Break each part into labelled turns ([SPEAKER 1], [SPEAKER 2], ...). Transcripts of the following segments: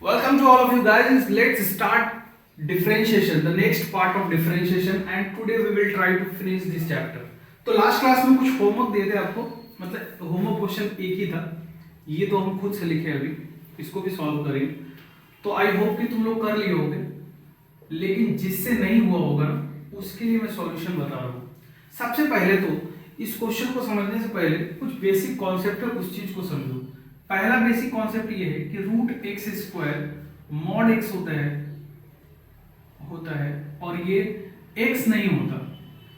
[SPEAKER 1] Welcome to all of you guys. Let's start differentiation, the next part of differentiation, and today we will try to finish this chapter. तो last class में कुछ homework दिए थे आपको, मतलब homework question एक ही था, ये तो हम खुद से लिखे अभी, इसको भी सॉल्व करेंगे. तो आई होप कि तुम लोग कर लिए होगे, लेकिन जिससे नहीं हुआ होगा ना उसके लिए मैं सॉल्यूशन बता रहा हूँ. सबसे पहले तो इस क्वेश्चन को समझने से पहले कुछ बेसिक कॉन्सेप्ट है, उस चीज को समझो. पहला बेसिक कॉन्सेप्ट ये है कि root x square mod x होता है और ये एक्स नहीं होता.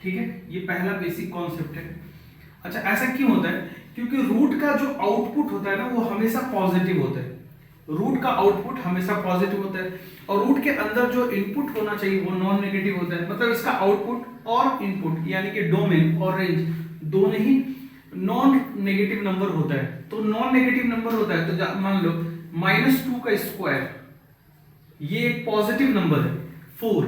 [SPEAKER 1] ठीक है, ये पहला बेसिक कॉन्सेप्ट है. अच्छा, ऐसा क्यों होता है? क्योंकि रूट का जो आउटपुट होता है ना वो हमेशा पॉजिटिव होता है. रूट का आउटपुट हमेशा पॉजिटिव होता है और रूट के अंदर जो इनपुट होना चाहिए वो नॉन नेगेटिव होता है. मतलब इसका आउटपुट और इनपुट यानी कि डोमेन और रेंज दोनों ही नॉन नेगेटिव नंबर होता है. तो नॉन नेगेटिव नंबर होता है तो मान लो -2 का स्क्वायर, ये एक पॉजिटिव नंबर है 4.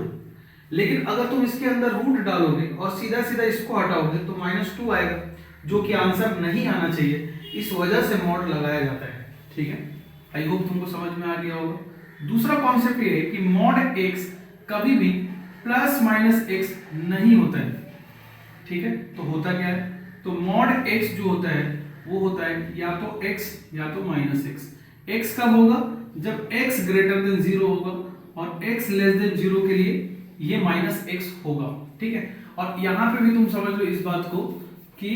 [SPEAKER 1] लेकिन अगर तुम इसके अंदर रूट डालोगे और सीधा सीधा इसको हटाओगे तो -2 आएगा, जो कि आंसर नहीं आना चाहिए. इस वजह से मॉड लगाया जाता है. ठीक है, आई होप तुमको समझ में आ गया होगा. दूसरा कॉन्सेप्ट ये है कि मॉड एक्स कभी भी प्लस माइनस एक्स नहीं होता है. ठीक है, तो होता क्या है? तो मॉड एक्स जो होता है वो होता है या तो x या तो -x. x कब होगा? जब x ग्रेटर देन 0 होगा और x लेस देन 0 के लिए ये -x होगा. ठीक है, और यहां पे भी तुम समझ लो इस बात को कि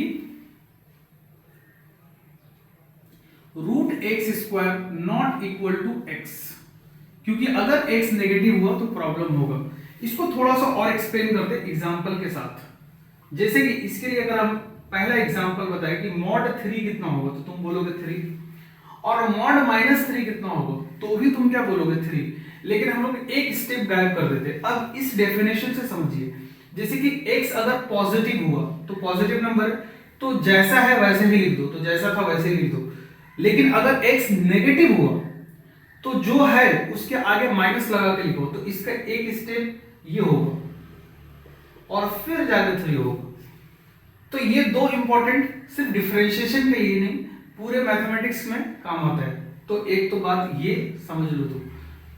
[SPEAKER 1] root x square not equal to x, क्योंकि अगर x नेगेटिव हुआ तो प्रॉब्लम होगा. इसको थोड़ा सा और एक्सप्लेन करते एग्जांपल के साथ. जैसे कि इसके लिए अगर हम पहला एग्जांपल बताए कि मॉड 3 कितना होगा तो तुम बोलोगे 3, और मॉड -3 कितना होगा तो भी तुम क्या बोलोगे 3. लेकिन हम लोग एक स्टेप गायब कर देते. अब इस डेफिनेशन से समझिए, जैसे कि x अगर पॉजिटिव हुआ तो पॉजिटिव नंबर है तो जैसा है वैसे ही लिख दो, तो जैसा था वैसे ही लिख दो. लेकिन अगर x नेगेटिव हुआ तो जो है उसके आगे माइनस लगा के लिखो. तो इसका एक स्टेप ये होगा और फिर जाके 3 होगा. तो ये दो इंपॉर्टेंट सिर्फ डिफरेंशिएशन के लिए नहीं पूरे मैथमेटिक्स में काम आता है. तो एक तो बात ये समझ लो तुम.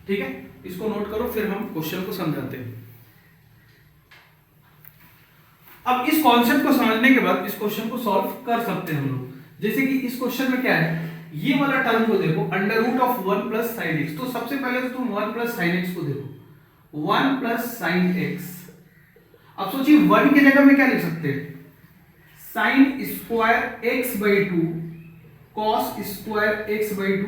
[SPEAKER 1] ठीक है, इसको नोट करो, फिर हम क्वेश्चन को समझाते हैं. अब इस कॉन्सेप्ट को समझने के बाद इस क्वेश्चन को सॉल्व कर सकते हैं हम लोग. जैसे कि इस क्वेश्चन में क्या है, ये वाला टर्म को देखो, √1 + sin x. तो सबसे पहले तो तुम 1 + sin x को देखो, 1 + sin x. अब सोचिए 1 की जगह में क्या लिख सकते हैं? sin square x/2 cos square x/2.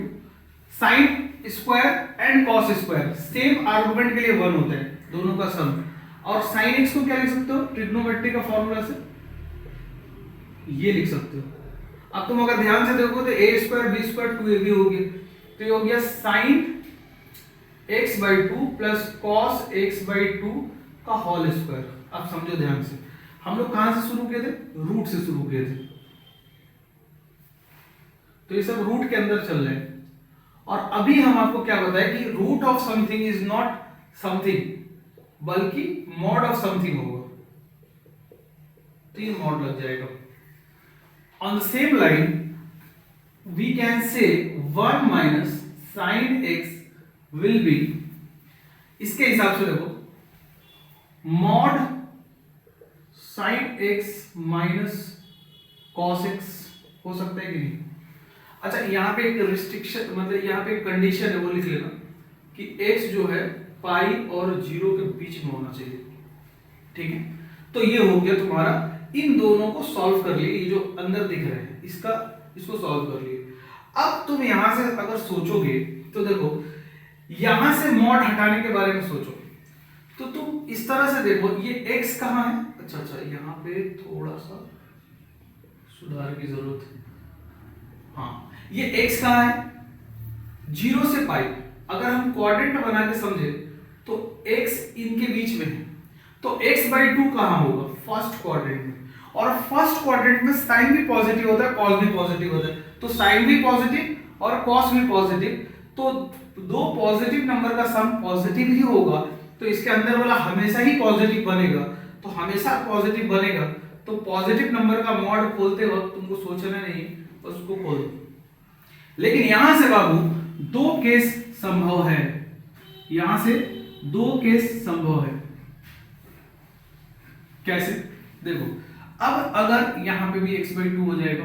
[SPEAKER 1] sin square and cos square same argument के लिए 1 होता है, दोनों का सम. और sin x को क्या लिख सकते हो? ट्रिग्नोमेट्री का फॉर्मूला से ये लिख सकते हो. अब तुम अगर ध्यान से देखो तो a² b² 2ab हो गया. तो ये हो गया sin x/2 + cos x/2 का होल स्क्वायर. अब समझो ध्यान से, हम लोग कहां से शुरू किए थे? रूट से शुरू किए थे. तो ये सब रूट के अंदर चल रहे हैं. और अभी हम आपको क्या बताएं कि root of something is not something बल्कि मॉड ऑफ समथिंग होगा. तो ये मॉड लग जाएगा. On the same line we can say 1 - sin x will be, इसके हिसाब से देखो, mod sin x - cos x हो सकता है कि नहीं? अच्छा, यहाँ पे एक रिस्ट्रिक्शन, मतलब यहाँ पे एक कंडीशन है, वो लिख लेना कि x जो है पाई और 0 के बीच में होना चाहिए. ठीक है, तो ये हो गया तुम्हारा. इन दोनों को सॉल्व कर लिए, ये जो अंदर दिख रहे हैं इसको सॉल्व कर लिए. अब तुम यहां से अगर सोचोगे तो देखो, यहां से मॉड हटाने के बारे में सोचो तो तुम इस तरह से देखो, ये x कहां है? अच्छा, यहाँ पे थोड़ा सा सुधार की जरूरत है. हाँ, ये x कहां है? 0 से पाई. अगर हम क्वाड्रेंट बना के समझे तो x इनके बीच में है, तो x/2 कहां होगा? फर्स्ट क्वाड्रेंट में. और फर्स्ट क्वाड्रेंट में साइन भी पॉजिटिव होता है, कॉस भी पॉजिटिव होता है. तो साइन भी पॉजिटिव और कॉस भी पॉजिटिव, तो दो पॉजिटिव नंबर का सम पॉजिटिव ही होगा. तो इसके अंदर वाला हमेशा ही पॉजिटिव बनेगा. तो हमेशा पॉजिटिव बनेगा तो पॉजिटिव नंबर का मॉड खोलते वक्त तुमको सोचना नहीं, बस उसको खोल दो. लेकिन यहां से बाबू दो केस संभव है, यहां से 2 केस संभव है। कैसे? देखो, अब अगर यहां पे भी x/2 हो जाएगा,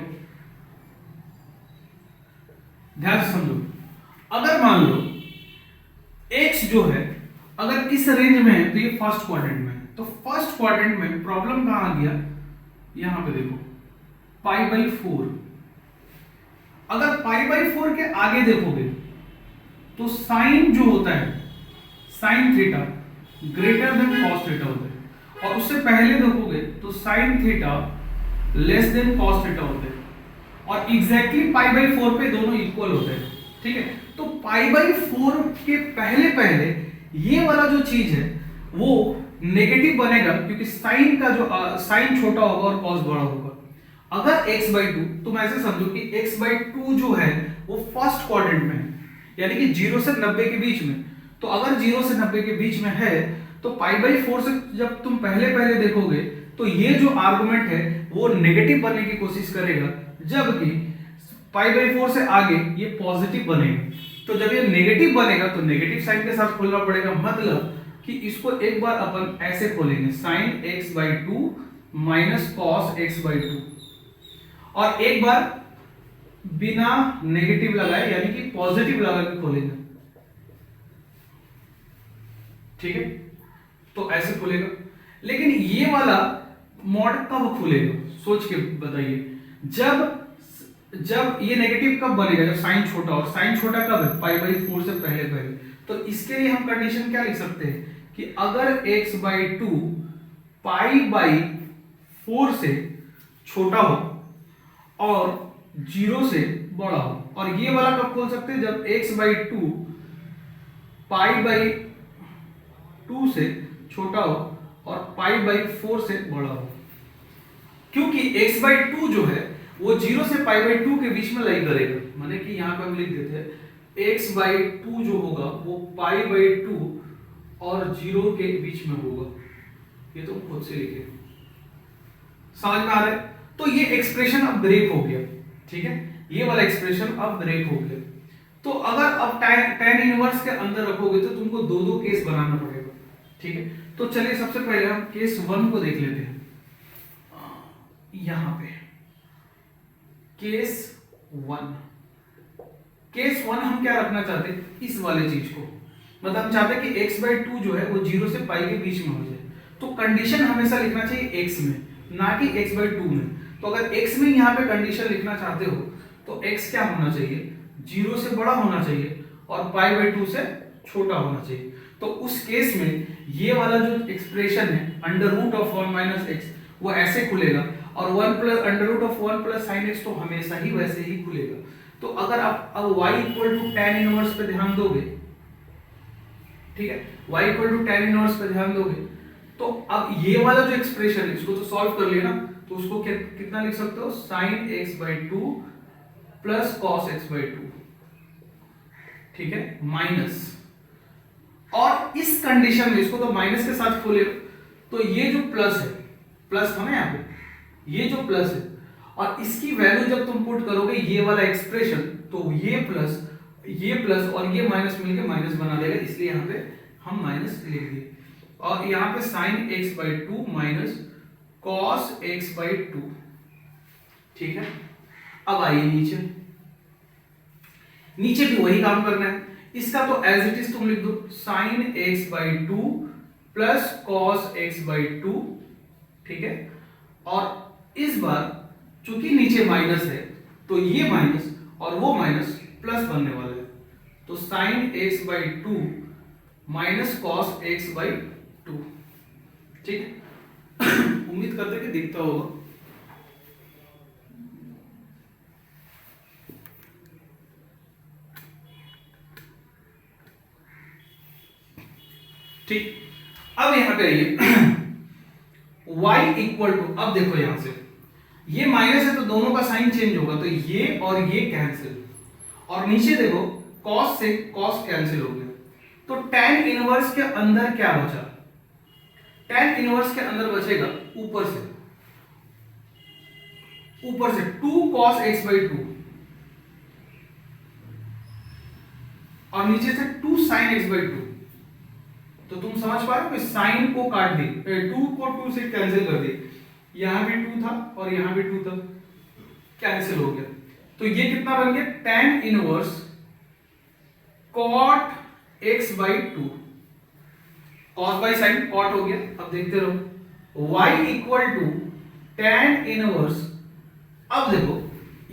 [SPEAKER 1] ध्यान से समझो। अगर मान लो x जो है अगर इस रेंज में है तो ये फर्स्ट क्वाड्रेंट में है, तो फर्स्ट क्वाड्रेंट में प्रॉब्लम कहां आ गया, यहां पे देखो π/4। अगर π/4 के आगे देखोगे तो साइन जो होता है sine theta greater than cos theta होता है, और उससे पहले देखोगे तो sine theta less than cos theta होता है, और एग्जैक्टली π/4 पे दोनों इक्वल होते हैं। ठीक है, तो π/4 के पहले पहले ये वाला जो चीज है वो नेगेटिव बनेगा, क्योंकि साइन का जो साइन छोटा होगा और कॉस बड़ा होगा। अगर x/2, तुम ऐसे समझो कि x/2 जो है वो फर्स्ट क्वाड्रेंट में है, यानी कि 0 से 90 के बीच में। तो अगर 0 से 90 के बीच में है तो π/4 से जब तुम पहले पहले देखोगे तो ये जो आर्गुमेंट है वो नेगेटिव बनने की कोशिश करेगा, जबकि π/4 से आगे ये पॉजिटिव बनेगा। तो जब ये नेगेटिव बनेगा तो नेगेटिव साइन के साथ खोलना पड़ेगा, मतलब कि इसको एक बार अपन ऐसे खोलेंगे sin x/2 minus cos x/2, और एक बार बिना नेगेटिव लगाए यानी कि पॉजिटिव लगा के खोलेंगे। ठीक है, तो ऐसे खुलेगा। लेकिन ये वाला मॉड कब खुलेगा, सोच के बताइए। जब ये नेगेटिव कब बनेगा, जब साइन छोटा, और साइन छोटा कब है, π/4 से पहले पहले। तो इसके लिए हम कंडीशन क्या लिख सकते हैं कि अगर x/2 π/4 से छोटा हो और 0 से बड़ा हो, और ये वाला कब खोल सकते हैं, जब x/2 π/2 से छोटा हो और π/4 से बड़ा हो, क्योंकि x/2 जो है वो 0 से π/2 के बीच में लाई करेगा। माने कि यहां पे हम लिख देते हैं x/2 जो होगा वो π/2 और 0 के बीच में होगा। ये तो खुद से लिखे, समझ में आ रहा है? तो ये एक्सप्रेशन अब ब्रेक हो गया। ठीक है, ये वाला एक्सप्रेशन अब ब्रेक हो गया। तो अगर अब tan इनवर्स के अंदर रखोगे तो तुमको दो दो केस बनाना पड़ेगा। ठीक है, तो चलिए सबसे पहले हम केस 1 को देख लेते हैं। यहां पे केस 1 हम क्या रखना चाहते हैं, इस वाले चीज को, मतलब हम चाहते हैं कि x/2 जो है वो 0 से पाई के बीच में हो जाए। तो कंडीशन हमेशा लिखना चाहिए x में, ना कि x/2 में। तो अगर x में यहां पे कंडीशन लिखना चाहते हो तो x क्या होना चाहिए, 0 से बड़ा होना चाहिए और π/2 से छोटा होना चाहिए। तो उस केस में ये वाला जो एक्सप्रेशन है √(1 - x) वो ऐसे खुलेगा, और 1 + √(1 + sin x) तो हमेशा ही वैसे ही खुलेगा। तो अगर आप अब y = tan इनवर्स पे ध्यान दोगे, ठीक है, y = tan इनवर्स पे ध्यान दोगे, तो अब ये वाला जो एक्सप्रेशन है इसको तो सॉल्व कर लिया ना, तो उसको कितना लिख सकते हो, sin x/2 + cos x/2, ठीक है, माइनस, और इस कंडीशन में इसको तो माइनस के साथ खोले, तो ये जो प्लस है, प्लस था ना यहाँ पे, ये जो प्लस है, और इसकी वैल्यू जब तुम पुट करोगे ये वाला एक्सप्रेशन, तो ये प्लस और ये माइनस मिलके माइनस बना देगा, इसलिए यहाँ पे हम माइनस लिख दिए। और यहाँ पे sin x/2 minus cos x/2, ठीक है। अब आइए नीचे भी वही काम करना है, इसका तो एज इट इज तुम लिख दो sin x/2 plus cos x/2, ठीक है। और इस बार चूंकि नीचे माइनस है तो ये माइनस और वो माइनस प्लस बनने वाला है, तो sin x/2 minus cos x/2, ठीक है। उम्मीद करते कि दिखता होगा। ठीक, अब यहां पे आइए y = अब देखो यहां से ये माइनस है तो दोनों का साइन चेंज होगा, तो ये और ये कैंसिल, और नीचे देखो cos से cos कैंसिल हो गया, तो tan इनवर्स के अंदर क्या बचा, tan इनवर्स के अंदर बचेगा ऊपर से 2 cos x/2, और नीचे से 2 sin x by 2। तो तुम समझ पा रहे हो, साइन को काट दी, 2 को 2 से कैंसिल कर दी, यहां भी 2 था और यहां भी 2 था, कैंसिल हो गया। तो ये कितना बन गया, tan inverse cot x by 2, cos by sin cot हो गया। अब देखते रहो, y equal to tan inverse, अब देखो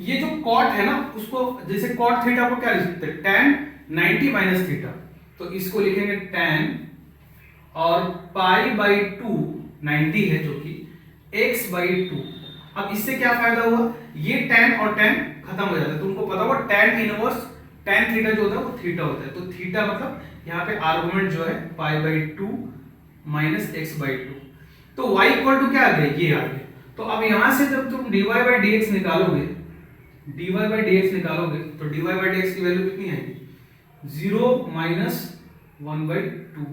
[SPEAKER 1] ये जो cot है ना, उसको जैसे cot थीटा को क्या लिख सकते हैं, tan 90 माइनस थीटा, तो इसको लिखेंगे tan और पाई बाई 2 90 है जो कि x बाई 2। अब इससे क्या फायदा हुआ, ये tan और tan खत्म हो जाता है। तुमको पता होगा tan इनवर्स tan थीटा जो होता है वो थीटा होता है, तो थीटा मतलब यहाँ पे आर्गुमेंट जो है pi by 2 minus x by 2, तो y इक्वल टू क्या आ गया, ये आ गया। तो अब यहां से जब तुम dy बाई dx निकालोगे, dy बाई dx निकालोगे तो dy बाई dx की वैल्यू कितनी आएगी, 0 माइनस 1 बाई 2,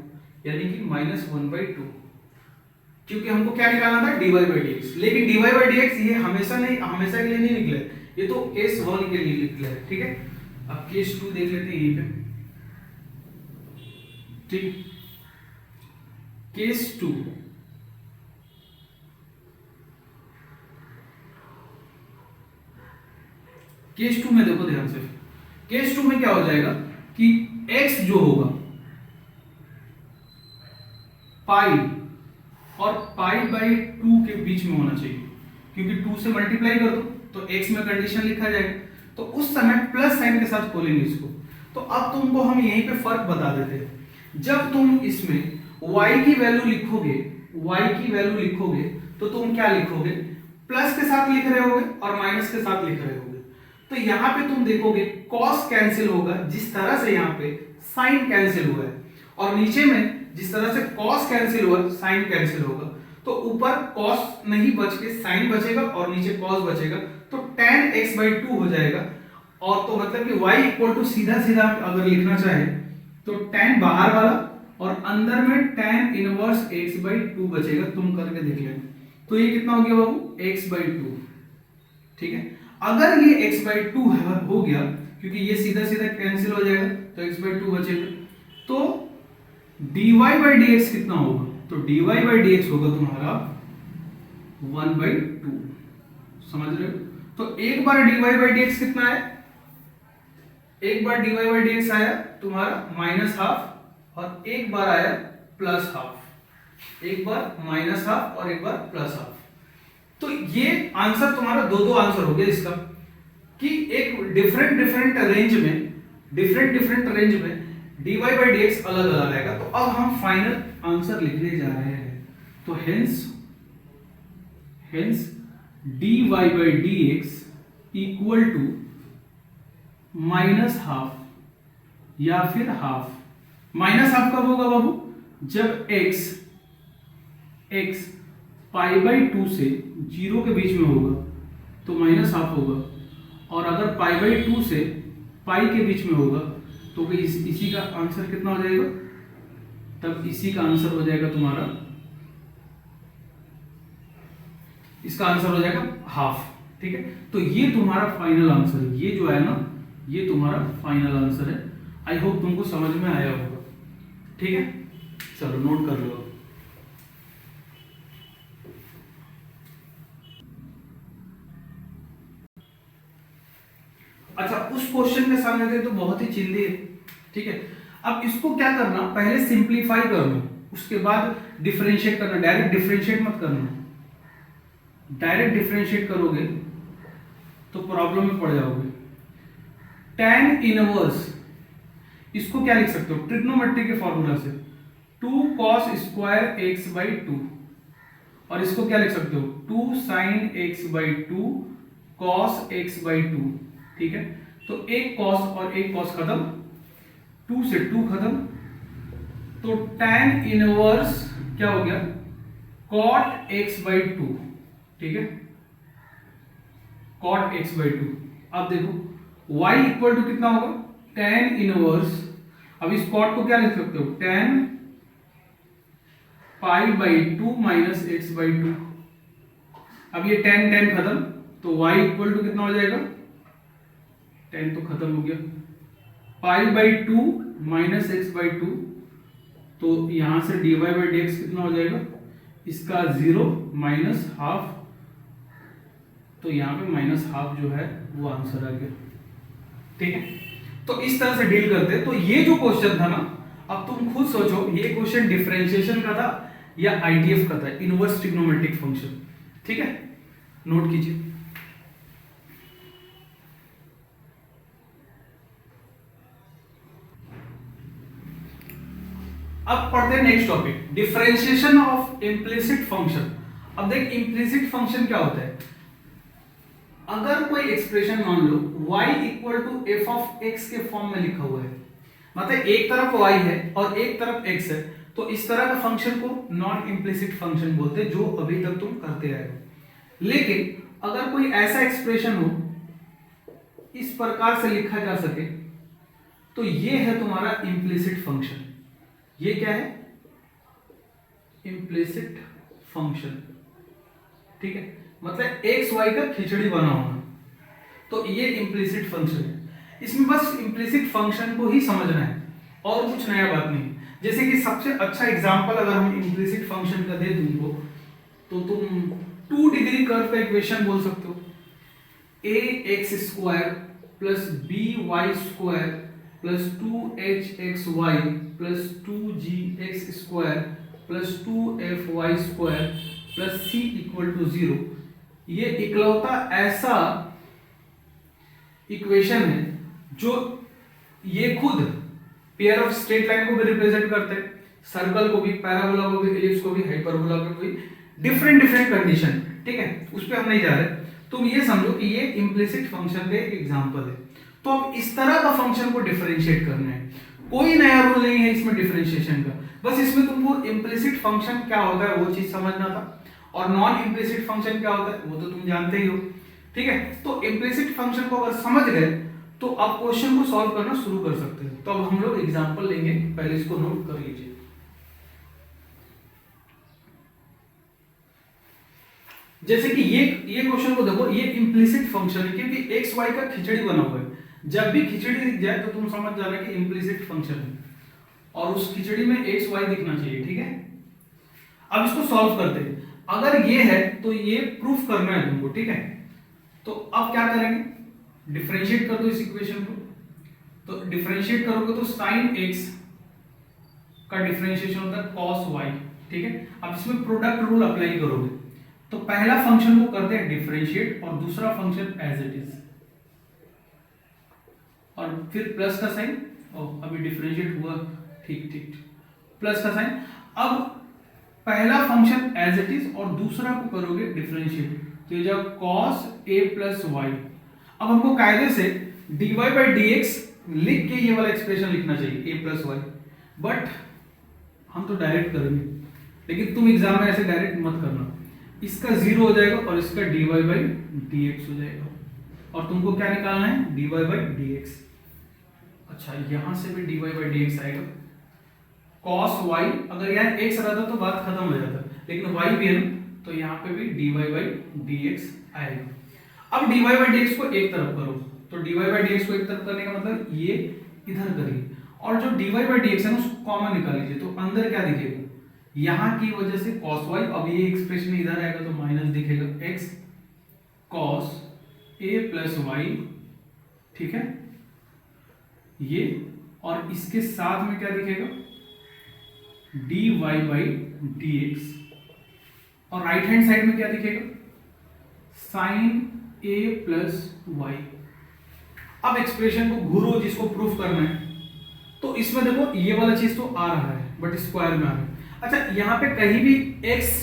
[SPEAKER 1] यानी कि माइनस 1 बाई 2, क्योंकि हमको क्या निकालना था, dy बाई dx। लेकिन dy बाई dx ये हमेशा नहीं, हमेशा के लिए नहीं निकला है, ये तो केस 1 के लिए निकला है, ठीक है। अब केस 2 देख लेते हैं यहीं पे, ठीक। केस 2, केस 2 में देखो ध्यान से, केस 2 में क्या हो जाएगा कि x जो होगा पाई और पाई बाई 2 के बीच में होना चाहिए, क्योंकि 2 से मल्टीप्लाई कर दो तो x में कंडीशन लिखा जाएगा, तो उस समय प्लस साइन के साथ खोलेंगे इसको। तो अब तुमको हम यहीं पे फर्क बता देते हैं, जब तुम इसमें y की वैल्यू लिखोगे, y की वैल्यू लिखोगे तो तुम क्या लिखोगे, प्लस के साथ लिख रहे होगे और माइनस के साथ लिख रहे होगे। तो यहां पे तुम देखोगे cos कैंसिल होगा, जिस तरह से यहाँ पे sin कैंसिल हुआ है, और नीचे में जिस तरह से cos कैंसिल हुआ sin कैंसिल होगा, तो ऊपर cos नहीं बच के sin बचेगा और नीचे cos बचेगा, तो tan x by 2 हो जाएगा। और तो मतलब कि y इक्वल टू सीधा सीधा अगर लिखना चाहे तो tan बाहर वाला और अंदर में tan इनवर्स x by 2 बचेगा, तुम करके देख लेना। तो ये कितना हो गया बाबू, x by 2, ठीक है। अगर ये x by 2 हो गया, क्योंकि ये सीधा सीधा कैंसिल हो जाएगा, तो x by 2 बचेगा, तो dy by dx कितना होगा, तो dy by dx होगा तुम्हारा 1 by 2, समझ रहे हो। तो एक बार dy by dx कितना है, एक बार dy by dx आया तुम्हारा माइनस हाफ और एक बार आया प्लस हाफ, एक बार माइनस हाफ और एक बार प्लस हाफ। तो ये आंसर तुम्हारा दो आंसर हो गया इसका, कि एक डिफरेंट रेंज में dy by dx अलग अलग आएगा। तो अब हम फाइनल आंसर लिखने जा रहे हैं, तो hence dy by dx equal to minus half या फिर हाफ। माइनस हाफ कब होगा बाबू, जब x पाई बाई 2 से 0 के बीच में होगा तो माइनस हाफ होगा, और अगर पाई बाई 2 से पाई के बीच में होगा तो इसी का आंसर कितना हो जाएगा, तब इसी का आंसर हो जाएगा तुम्हारा, इसका आंसर हो जाएगा हाफ, ठीक है। तो ये तुम्हारा फाइनल आंसर है, ये जो है ना ये तुम्हारा फाइनल आंसर है। आई होप तुमको समझ में आया होगा, ठीक है। चलो नोट कर लो। अच्छा, उस क्वेश्चन के सामने गए तो बहुत ही चिल्ली है, ठीक है। अब इसको क्या करना, पहले सिंप्लीफाई कर लो, उसके बाद डिफरेंशिएट करना। डायरेक्ट डिफरेंशिएट मत करना, डायरेक्ट डिफरेंशिएट करोगे तो प्रॉब्लम में पड़ जाओगे। tan इनवर्स, इसको क्या लिख सकते हो, ट्रिग्नोमेट्री के फॉर्मूला से 2 cos स्क्वायर x by 2, और इसको क्या लिख सकते हो, 2 sin x by 2 cos x by 2, ठीक है। तो एक cos और एक cos खत्म, 2 से 2 खत्म, तो tan इनवर्स क्या हो गया, cot x by 2, ठीक है, cot x by 2। अब देखो y इक्वल टू कितना होगा, tan इनवर्स, अब इस cot को क्या लिख सकते हो, tan pi by 2 minus x by 2। अब ये tan खत्म, तो y इक्वल टू कितना हो जाएगा, tan तो खत्म हो गया, pi by two minus x by two, तो यहां से dy बाई डी एक्स कितना हो जाएगा, इसका 0 माइनस हाफ, तो यहाँ पे माइनस हाफ जो है वो आंसर आ गया। ठीक है, तो इस तरह से डील करते हैं। तो ये जो क्वेश्चन था ना, अब तुम खुद सोचो ये क्वेश्चन डिफरेंशिएशन का था या आईटीएफ का था, इनवर्स ट्रिग्नोमेट्रिक फंक्शन। ठीक है, नोट कीजिए। अब पढ़ते हैं next topic, differentiation of implicit function. अब देख इम्प्लिसिट फंक्शन क्या होता है। अगर कोई एक्सप्रेशन मान लो y equal to f of x के फॉर्म में लिखा हुआ है, मतलब एक तरफ y है और एक तरफ x है, तो इस तरह का फंक्शन को नॉन इम्प्लिसिट फंक्शन बोलते हैं, जो अभी तक तुम करते आए हो। लेकिन अगर कोई ऐसा एक्सप्रेशन हो इस प्रकार से लिखा जा सके, तो ये है तुम्हारा इम्प्लिसिट फंक्शन। ये क्या है, इम्प्लिसिट फंक्शन। ठीक है, मतलब एक्स वाई का खिचड़ी बना होना, तो ये इम्प्लिसिट फंक्शन है। इसमें बस इम्प्लिसिट फंक्शन को ही समझना है और कुछ नया बात नहीं। जैसे कि सबसे अच्छा एग्जांपल अगर हम इम्प्लिसिट फंक्शन का दे तुमको, तो तुम 2 डिग्री कर्व का इक्वेशन बोल सकते हो, A X square plus B Y square plus 2hxy plus 2gx square plus 2fy square plus c equal to 0। ये इकलौता ऐसा इक्वेशन है जो ये खुद पेयर ऑफ स्ट्रेट लाइन को भी रिप्रेजेंट करते हैं, सर्कल को भी, पैराबोला को भी, एलिप्स को भी, हाइपरबोला को भी, डिफरेंट डिफरेंट कंडीशन। ठीक है, उस पर हम नहीं जा रहे। तुम ये समझो कि ये इम्प्लिसिट फंक्शन का एक एग्जांपल है। तो अब इस तरह का फंक्शन को डिफरेंशिएट करना है, कोई नया रूल नहीं है इसमें डिफरेंशिएशन का, बस इसमें तुमको इम्प्लिसिट फंक्शन क्या होता है वो चीज समझना था, और नॉन इम्प्लिसिट फंक्शन क्या होता है वो तो तुम जानते ही हो। ठीक है, तो इम्प्लिसिट फंक्शन को अगर समझ गए तो अब क्वेश्चन को सॉल्व करना शुरू कर सकते हैं। तो अब हम लोग एग्जांपल लेंगे, पहले इसको नोट कर लीजिए। जैसे कि ये क्वेश्चन को देखो, ये इम्प्लिसिट फंक्शन है क्योंकि एक्स वाई का खिचड़ी बना हुआ है। जब भी खिचड़ी दिख जाए तो तुम समझ जाना कि इम्प्लिसिट फंक्शन है, और उस खिचड़ी में एक्स वाई दिखना चाहिए। ठीक है, अब इसको सॉल्व करते हैं। अगर ये है तो ये प्रूफ करना है तुमको। ठीक है, तो अब क्या करेंगे, डिफरेंशिएट कर दो इस इक्वेशन को। तो डिफरेंशिएट करोगे तो साइन एक्स का डिफरेंशिएशन होता है कॉस वाई। ठीक है, अब इसमें प्रोडक्ट रूल अप्लाई करोगे, तो पहला फंक्शन को करते हैं डिफरेंशिएट और दूसरा फंक्शन एज इट इज, और फिर प्लस का साइन, अभी डिफरेंशिएट हुआ, ठीक ठीक, प्लस का साइन। अब पहला फंक्शन एज इट इज और दूसरा को करोगे डिफरेंशिएट, तो ये जब cos a प्लस वाई। अब हमको कायदे से dy बाई डी एक्स लिख के ये वाला एक्सप्रेशन लिखना चाहिए a प्लस वाई, बट हम तो डायरेक्ट करेंगे, लेकिन तुम एग्जाम में ऐसे डायरेक्ट मत करना। इसका 0 हो जाएगा और इसका dy बाई डी एक्स हो जाएगा, और तुमको क्या निकालना है, dy बाई डी एक्स। अच्छा, यहां से भी dy बाई डी एक्स आएगा, cos y, अगर यहाँ x रहता तो बात खत्म हो जाता, लेकिन y भी है ना, तो यहाँ पे भी dy बाई डी एक्स आएगा। अब dy बाई डी एक्स को एक तरफ करो, तो dy बाई डी एक्स को एक तरफ करने का मतलब ये इधर करिए, और जो dy बाई डी एक्स है ना उसको कॉमन निकाल लीजिए, तो अंदर क्या दिखेगा, यहाँ की वजह से cos y, अब ये एक्सप्रेशन इधर आएगा तो माइनस दिखेगा, x cos a plus Y. ठीक है, ये, और इसके साथ में क्या दिखेगा, dy बाई डी एक्स, और राइट हैंड साइड में क्या दिखेगा, साइन a प्लस वाई। अब एक्सप्रेशन को घुरो, जिसको प्रूफ करना है, तो इसमें देखो ये वाला चीज तो आ रहा है बट स्क्वायर में आ रहा है। अच्छा, यहाँ पे कहीं भी x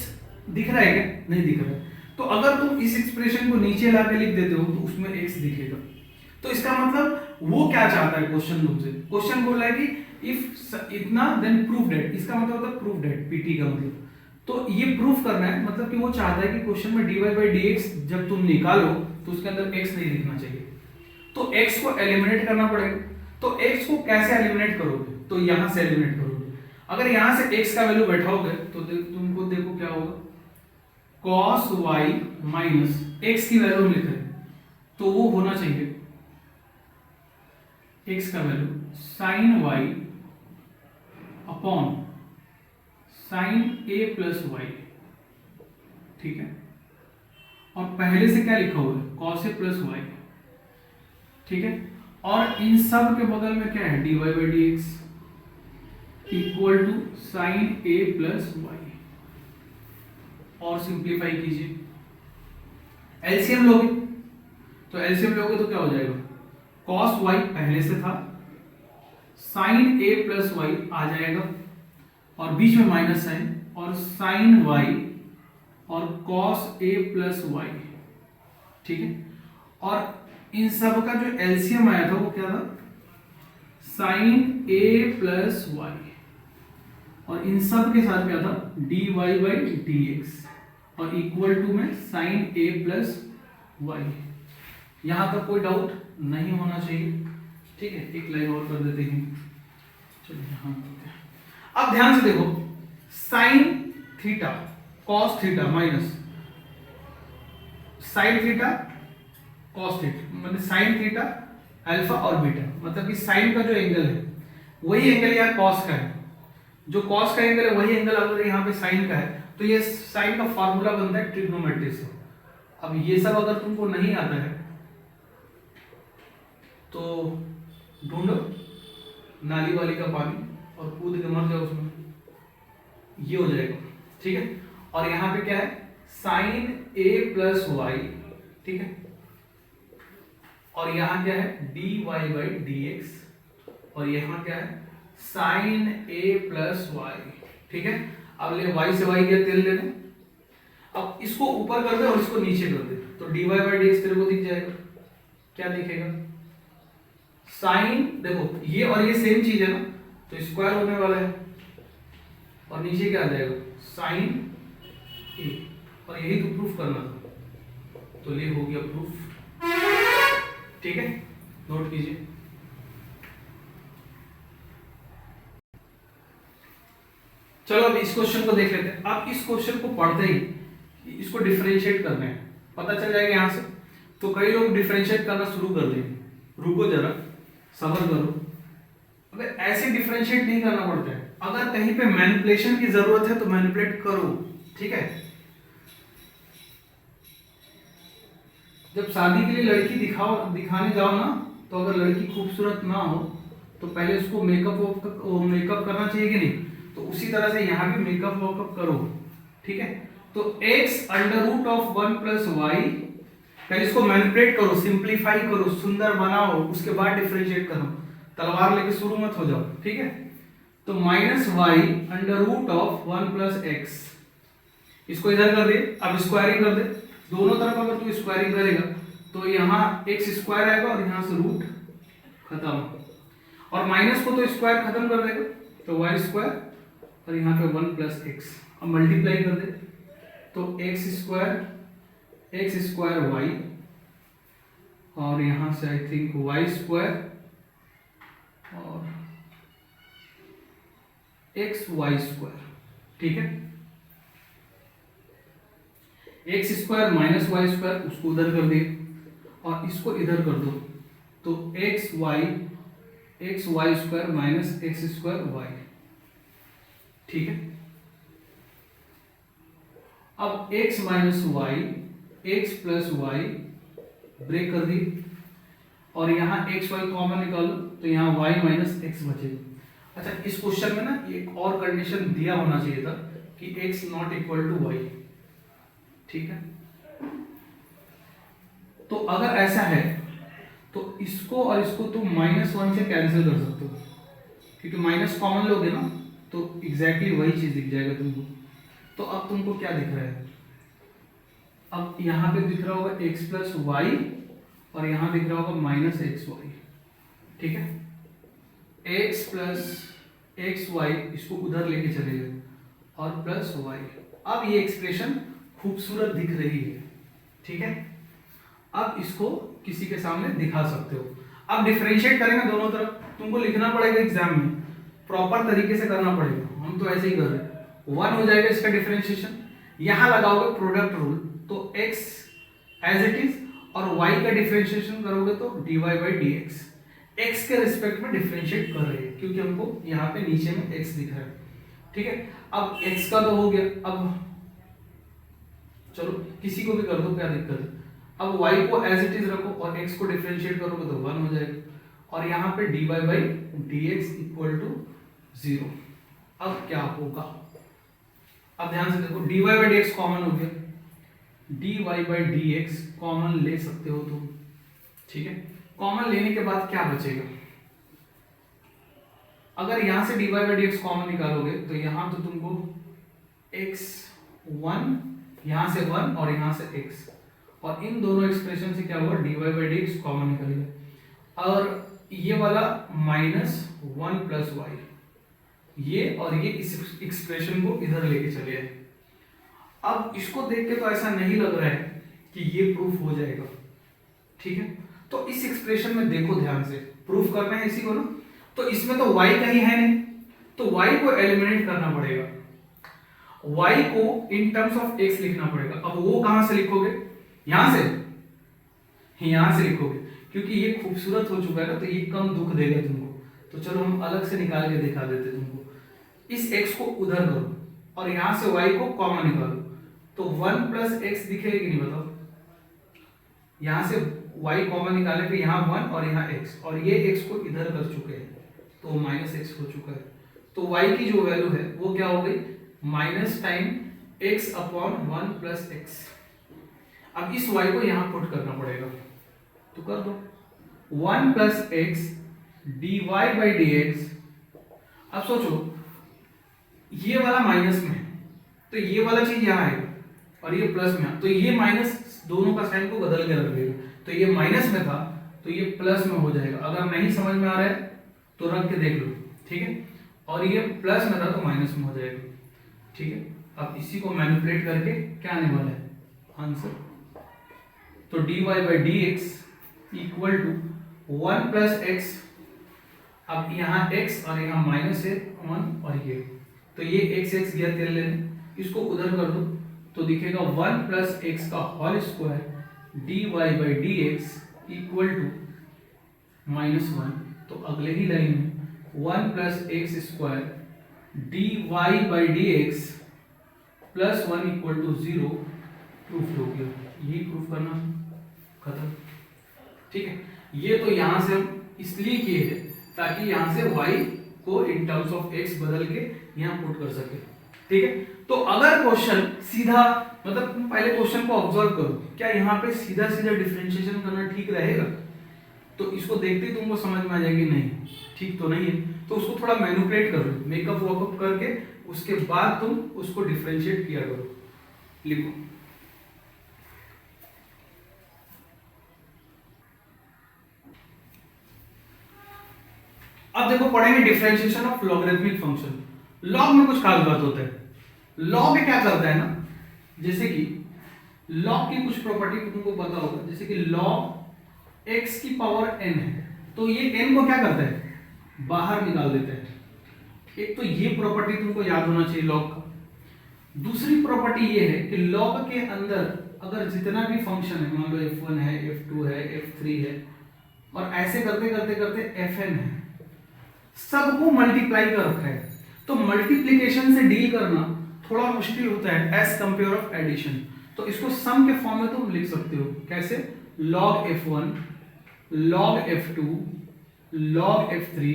[SPEAKER 1] दिख रहा है क्या, नहीं दिख रहा है, तो अगर तुम इस एक्सप्रेशन को नीचे ला के लिख देते हो तो उसमें x दिखेगा। तो इसका मतलब वो क्या चाहता है क्वेश्चन तुमसे, क्वेश्चन बोल रहा है कि इफ इतना देन प्रूफ डेट, इसका मतलब होता है प्रूफ डेट, पीटी का मतलब। तो ये प्रूफ करना है, मतलब कि वो चाहता है कि क्वेश्चन में dy बाई डी एक्स जब तुम निकालो तो उसके अंदर x नहीं दिखना चाहिए, तो x को एलिमिनेट करना पड़ेगा। तो x को कैसे एलिमिनेट करोगे, तो यहां से एलिमिनेट करोगे। अगर यहां से x का वैल्यू बैठाओगे तो तुमको देखो क्या होगा, cos y माइनस x की वैल्यू लिख रहे हैं तो वो होना चाहिए x का value sine Y upon sine ए प्लस वाई, ठीक है। और पहले से क्या लिखा हुआ है, कॉस ए प्लस वाई, ठीक है। और इन सब के बगल में क्या है, dy by d x equal to sine A plus y. और सिंप्लीफाई कीजिए, एलसीएम लोगे तो क्या हो जाएगा, कॉस वाई पहले से था, साइन ए प्लस वाई आ जाएगा और बीच में माइनस साइन, और साइन वाई और कॉस ए प्लस वाई, ठीक है। और इन सब का जो एलसीएम आया था वो क्या था, साइन ए प्लस वाई, और इन सब के साथ क्या था, d y by d x, और इक्वल टू में साइन ए प्लस वाई। यहां तक कोई डाउट नहीं होना चाहिए, ठीक है। एक लाइन और कर देते हैं, चलिए यहां करते हैं। अब ध्यान से देखो, sine theta cos theta minus sine theta cos theta, मतलब साइन थीटा अल्फा और बीटा, मतलब कि साइन का जो एंगल है वही एंगल यहाँ कॉस का है, जो कॉस का एंगल है वही एंगल अगर यहाँ पे साइन का है, तो ये साइन का फॉर्मूला बनता है ट्रिग्नोमेट्री से। अब ये सब अगर तुमको नहीं आता है तो ढूंढो नाली वाली का पानी और कूद के मर जाओ उसमें, ये हो जाएगा, ठीक है। और यहाँ पे क्या है, साइन ए प्लस वाई, ठीक है। और यहाँ क्या है, d y by d x, और यहाँ क्या है, साइन ए प्लस वाई, ठीक है। अब ले y से y गया, तेल ले लें, अब इसको ऊपर कर दे और इसको नीचे कर दे, तो dy बाई डी एक्स तेरे को दिख जाएगा, क्या दिखेगा, साइन, देखो ये और ये सेम चीज है ना, तो स्क्वायर होने वाला है, और नीचे क्या आ जाएगा, साइन ए, और यही तो प्रूफ करना था, तो ये हो गया प्रूफ, ठीक है। नोट कीजिए, चलो अब इस क्वेश्चन को देख लेते हैं। आप इस क्वेश्चन को पढ़ते ही इसको डिफरेंशिएट करना है, पता चल जाएगा यहां से। तो कई लोग डिफरेंशिएट करना शुरू कर देंगे, रुको जरा, सब्र करो। अगर ऐसे डिफरेंशिएट नहीं करना पड़ता है, अगर कहीं पे मैनिपुलेशन की जरूरत है तो मैनिपुलेट करो, ठीक है। जब शादी के लिए लड़की दिखाने जाओ ना, तो अगर लड़की खूबसूरत ना हो तो पहले उसको मेकअप करना चाहिए कि नहीं, तो उसी तरह से यहाँ भी मेकअप वॉकअप करो, ठीक है। तो x under root of 1 plus y, पहले इसको मैनिपुलेट करो, सिंप्लीफाई करो, सुंदर बनाओ, उसके बाद डिफरेंशिएट करो, तलवार लेके शुरू मत हो जाओ, ठीक है। तो minus y under root of 1 plus x, इसको इधर कर दे, अब स्क्वायरिंग कर दे, दोनों तरफ अगर तू स्क्वायरिंग करेगा तो यहाँ एक्स स्क्वायर आएगा और यहाँ से रूट खत्म, और माइनस को तो स्क्वायर खत्म कर देगा, तो वाई स्क्वायर, और यहाँ पे 1 प्लस एक्स, अब मल्टीप्लाई कर दे, तो एक्स स्क्वायर वाई, और यहाँ से आई थिंक वाई स्क्वायर और एक्स वाई स्क्वायर, ठीक है। X square minus y square, उसको उधर कर दिए और इसको इधर कर दो, तो x y square minus x square y, ठीक है। अब x minus y, x plus y break कर दी, और यहाँ एक्स वाई कॉमन निकालो, तो यहाँ y माइनस एक्स बचेगा। अच्छा, इस क्वेश्चन में ना एक और कंडीशन दिया होना चाहिए था कि x not equal to y, ठीक है। तो अगर ऐसा है तो इसको और इसको तुम -1 से कैंसिल कर सकते हो, क्योंकि माइनस कॉमन लोगे ना तो एग्जैक्टली वही चीज दिख जाएगा तुमको। तो अब तुमको क्या दिख रहा है, अब यहाँ पे दिख रहा होगा x प्लस वाई, और यहाँ दिख रहा होगा माइनस एक्स वाई, ठीक है। x प्लस एक्स वाई, इसको उधर लेके चले गए, और प्लस वाई। अब ये एक्सप्रेशन खूबसूरत दिख रही है, ठीक है। अब इसको किसी के सामने दिखा सकते हो। अब डिफरेंशिएट करेंगे दोनों तरफ, तुमको लिखना पड़ेगा एग्जाम में, प्रॉपर तरीके से करना पड़ेगा, हम तो ऐसे ही कर रहे हैं। 1 हो जाएगा इसका डिफरेंशिएशन, यहां लगाओगे प्रोडक्ट रूल, तो x एज इट इज, और y का डिफरेंशिएशन करोगे तो dy by d x, x के रिस्पेक्ट में डिफरेंशिएट कर रहे हैं, क्योंकि हमको यहाँ पे नीचे में x दिख रहा है। ठीक है, अब x का तो हो गया, अब चलो किसी को भी कर दो, क्या दिक्कत है। अब y को एज इट इज रखो और x को डिफरेंशिएट करोगे तो 1 हो जाएगा, और यहाँ पे dy by dx equal to 0। अब क्या होगा, अब ध्यान से देखो, dy बाई dx कॉमन हो गया, dy बाई dx कॉमन ले सकते हो तुम। ठीक है, कॉमन लेने के बाद क्या बचेगा, अगर यहां से dy बाई dx कॉमन निकालोगे तो यहां तो तुमको x1, यहां से 1 और यहां से x, और इन दोनों एक्सप्रेशन से क्या होगा, dy बाई dx कॉमन निकलेगा, और ये वाला -1 प्लस y, ये और ये इस एक्सप्रेशन को इधर लेके चले आए। अब इसको देख के तो ऐसा नहीं लग रहा है कि ये प्रूफ हो जाएगा। ठीक है, तो इस एक्सप्रेशन में देखो ध्यान से, प्रूफ करना है इसी को ना, तो इसमें तो y कहीं है नहीं, तो y को एलिमिनेट करना पड़ेगा, y को इन टर्म्स ऑफ x लिखना पड़ेगा। अब वो कहां से लिखोगे, यहां से लिखोगे, क्योंकि ये खूबसूरत हो चुका है ना, तो ये कम दुख देगा तुमको। तो चलो हम अलग से निकाल के दिखा देते तुमको। इस x को उधर करो और यहां से y को कॉमन निकालो, तो 1 प्लस एक्स दिखेगा कि नहीं बताओ। यहां से y कॉमन निकाले फिर यहाँ 1 और यहाँ x, और ये x को इधर कर चुके हैं तो -x हो चुका है। तो y की जो वैल्यू है वो क्या हो गई, minus time x upon 1 plus x. अब इस y को यहाँ पुट करना पड़ेगा, तो कर दो 1 plus x dy by dx। अब सोचो ये वाला माइनस में है तो ये वाला चीज यहाँ आएगा, और ये प्लस में है तो ये माइनस दोनों का साइन को बदल के रख देगा, तो ये माइनस में था तो ये प्लस में हो जाएगा। अगर नहीं समझ में आ रहा है तो रख के देख लो। ठीक है, और ये प्लस में था तो माइनस में हो जाएगा। ठीक है, अब इसी को मैनिपुलेट करके क्या आने वाला है आंसर, तो dy by dx equal to 1 plus x, अब यहाँ x और यहाँ माइनस है 1 और ये, तो ये x गया तेल लेने, इसको उधर कर दो तो दिखेगा 1 प्लस एक्स का whole square dy by dx equal to -1। तो अगले ही लाइन में 1 plus x square dy by dx plus 1 equal to 0 proof हो गया। यही प्रूफ करना खत्म। ठीक है, ये तो यहां से हम इसलिए किए हैं ताकि यहां से y को इन टर्म्स ऑफ x बदल के यहां पुट कर सके। ठीक है, तो अगर क्वेश्चन सीधा, मतलब तुम पहले क्वेश्चन को ऑब्जर्व करो, क्या यहाँ पे सीधा सीधा डिफरेंशिएशन करना ठीक रहेगा, तो इसको देखते ही तुमको समझ में आ जाएगी नहीं ठीक तो नहीं है, तो उसको थोड़ा मैनिपुलेट करो, मेकअप वॉकअप करके उसके बाद तुम उसको डिफरेंशिएट किया करो। लिखो अब देखो पढ़ेंगे differentiation of logarithmic function. Log में कुछ खास बात होता है, लॉग क्या करता है ना, जैसे कि लॉग की कुछ प्रॉपर्टी तुमको पता होगा, जैसे कि लॉग x की पावर n है, तो ये n को क्या करता है, बाहर निकाल देता है। एक तो ये प्रॉपर्टी तुमको याद होना चाहिए लॉग का। दूसरी प्रॉपर्टी ये है कि लॉग के अंदर अगर जितना भी फंक्शन है, मान लो f1 है, f2 है, f3 है, और ऐसे करते करते करते fn है, सबको मल्टीप्लाई कर रखा है, तो मल्टीप्लिकेशन से डील करना थोड़ा मुश्किल होता है एज कंपेयर ऑफ एडिशन। तो इसको सम के फॉर्म में तुम लिख सकते हो, कैसे, log f1 log f2 log f3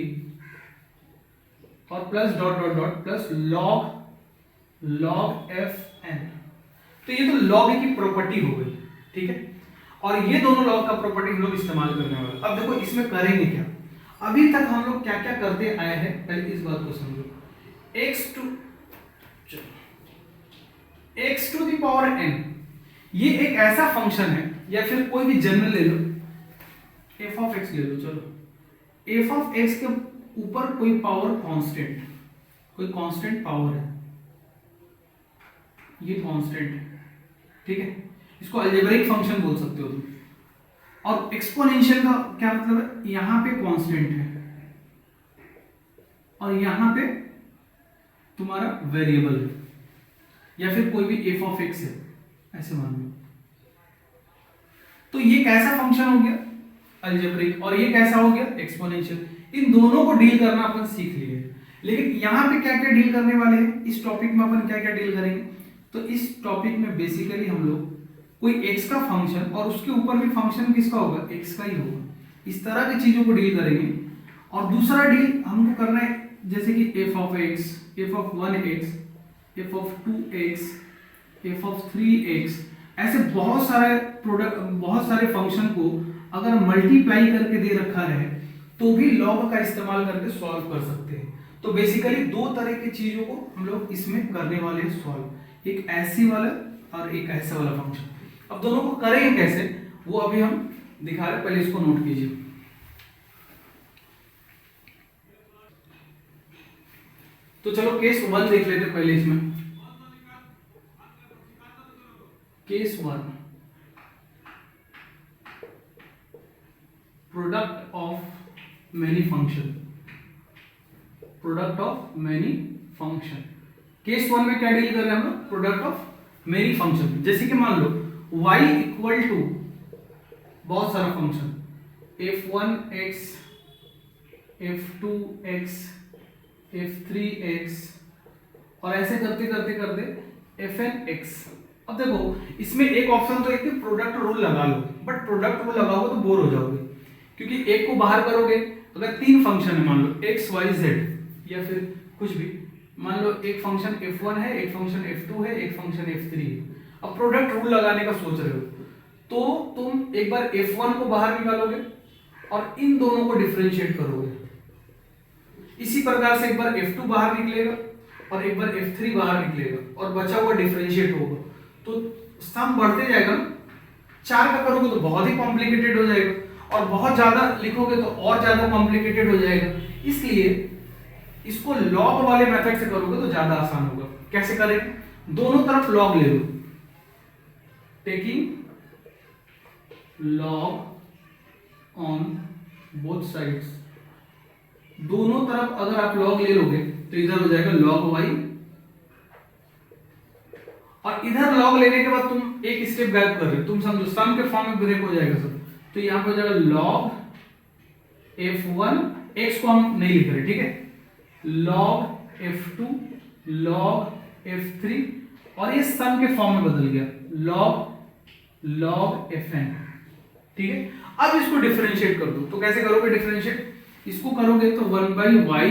[SPEAKER 1] और plus dot dot dot plus log fn। तो ये तो log की प्रॉपर्टी हो गई। ठीक है, और ये दोनों log का प्रॉपर्टी हम लोग इस्तेमाल करने वाले। अब देखो इसमें करेंगे क्या, अभी तक हम लोग क्या क्या करते आए हैं, पहले इस बात को समझो। x to the power n ये एक ऐसा फंक्शन है, या फिर कोई भी जनरल ले लो, f ऑफ x ले लो, चलो f ऑफ x के ऊपर कोई पावर कांस्टेंट, कोई कांस्टेंट पावर है, ये कांस्टेंट है। ठीक है, इसको अलजेब्रिक फंक्शन बोल सकते हो तुम। और एक्सपोनेंशियल का क्या मतलब है, यहां पे कांस्टेंट है और यहां पे तुम्हारा वेरिएबल है, या फिर कोई भी f ऑफ x है, ऐसे मान लो। तो ये कैसा फंक्शन हो गया, अलजेब्रिक, और ये कैसा हो गया एक्सपोनेंशियल। इन दोनों को डील करना अपन सीख लिए, लेकिन यहाँ पे क्या क्या डील करने वाले हैं, इस टॉपिक में अपन क्या क्या डील करेंगे। तो इस टॉपिक में बेसिकली हम लोग कोई x का फंक्शन और उसके ऊपर भी फंक्शन किसका होगा, x का ही होगा, इस तरह की चीजों को डील करेंगे। और दूसरा डील हमको करना है जैसे कि f of x, f of 1x, f of 2x, f of 3x, ऐसे बहुत सारे प्रोडक्ट, बहुत सारे फंक्शन को अगर मल्टीप्लाई करके दे रखा है तो भी लॉग का इस्तेमाल करके सॉल्व कर सकते हैं। तो बेसिकली दो तरह की चीजों को हम लोग इसमें करने वाले हैं सॉल्व, एक ऐसी वाला और एक ऐसा वाला फंक्शन। अब दोनों को करेंगे कैसे वो अभी हम दिखा रहे, पहले इसको नोट कीजिए। तो चलो केस 1 देख लेते हैं पहले इसमें। Case 1, product of many function, product of many function. Case 1 में क्या डील कर रहे हैं हम लोग, प्रोडक्ट ऑफ मेनी फंक्शन। जैसे कि मान लो y इक्वल टू बहुत सारा फंक्शन f1x, f2x, f3x, और ऐसे करते करते करते fnx। अब देखो इसमें एक ऑप्शन तो एक प्रोडक्ट रूल लगा लो, बट प्रोडक्ट रूल लगाओगे तो बोर हो जाओगे, क्योंकि एक को बाहर करोगे, अगर तीन फंक्शन है मान लो x y z या फिर कुछ भी, मान लो एक फंक्शन f1 है, एक फंक्शन f2 है, एक फंक्शन f3 है। अब प्रोडक्ट रूल लगाने का सोच रहे हो तो तुम एक बार f1 को बाहर निकालोगे और इन दोनों को डिफरेंशिएट करोगे। इसी प्रकार से एक बार f2 बाहर निकलेगा और एक बार f3 बाहर निकलेगा और बचा हुआ डिफरेंशिएट होगा, तो सम बढ़ते जाएगा। 4 का करोगे तो बहुत ही कॉम्प्लिकेटेड हो जाएगा, और बहुत ज्यादा लिखोगे तो और ज्यादा कॉम्प्लिकेटेड हो जाएगा। इसलिए इसको लॉग वाले मेथड से करोगे तो ज्यादा आसान होगा। कैसे करें, दोनों तरफ लॉग ले लो, taking log on both sides. दोनों तरफ अगर आप लॉग ले लोगे तो इधर हो जाएगा लॉग y, और इधर लॉग लेने के बाद तुम एक स्टेप गैप कर रहे हो, तुम समझो सम के फॉर्म में ब्रेक हो जाएगा सब। तो यहां पर हो जाएगा लॉग f1, x को हम नहीं लिख रहे, ठीक है, log f2, log f3, और ये सम के फॉर्म में बदल गया log fn, ठीक है। अब इसको डिफरेंशिएट कर दो, तो कैसे करोगे डिफरेंशिएट, इसको करोगे तो 1 by y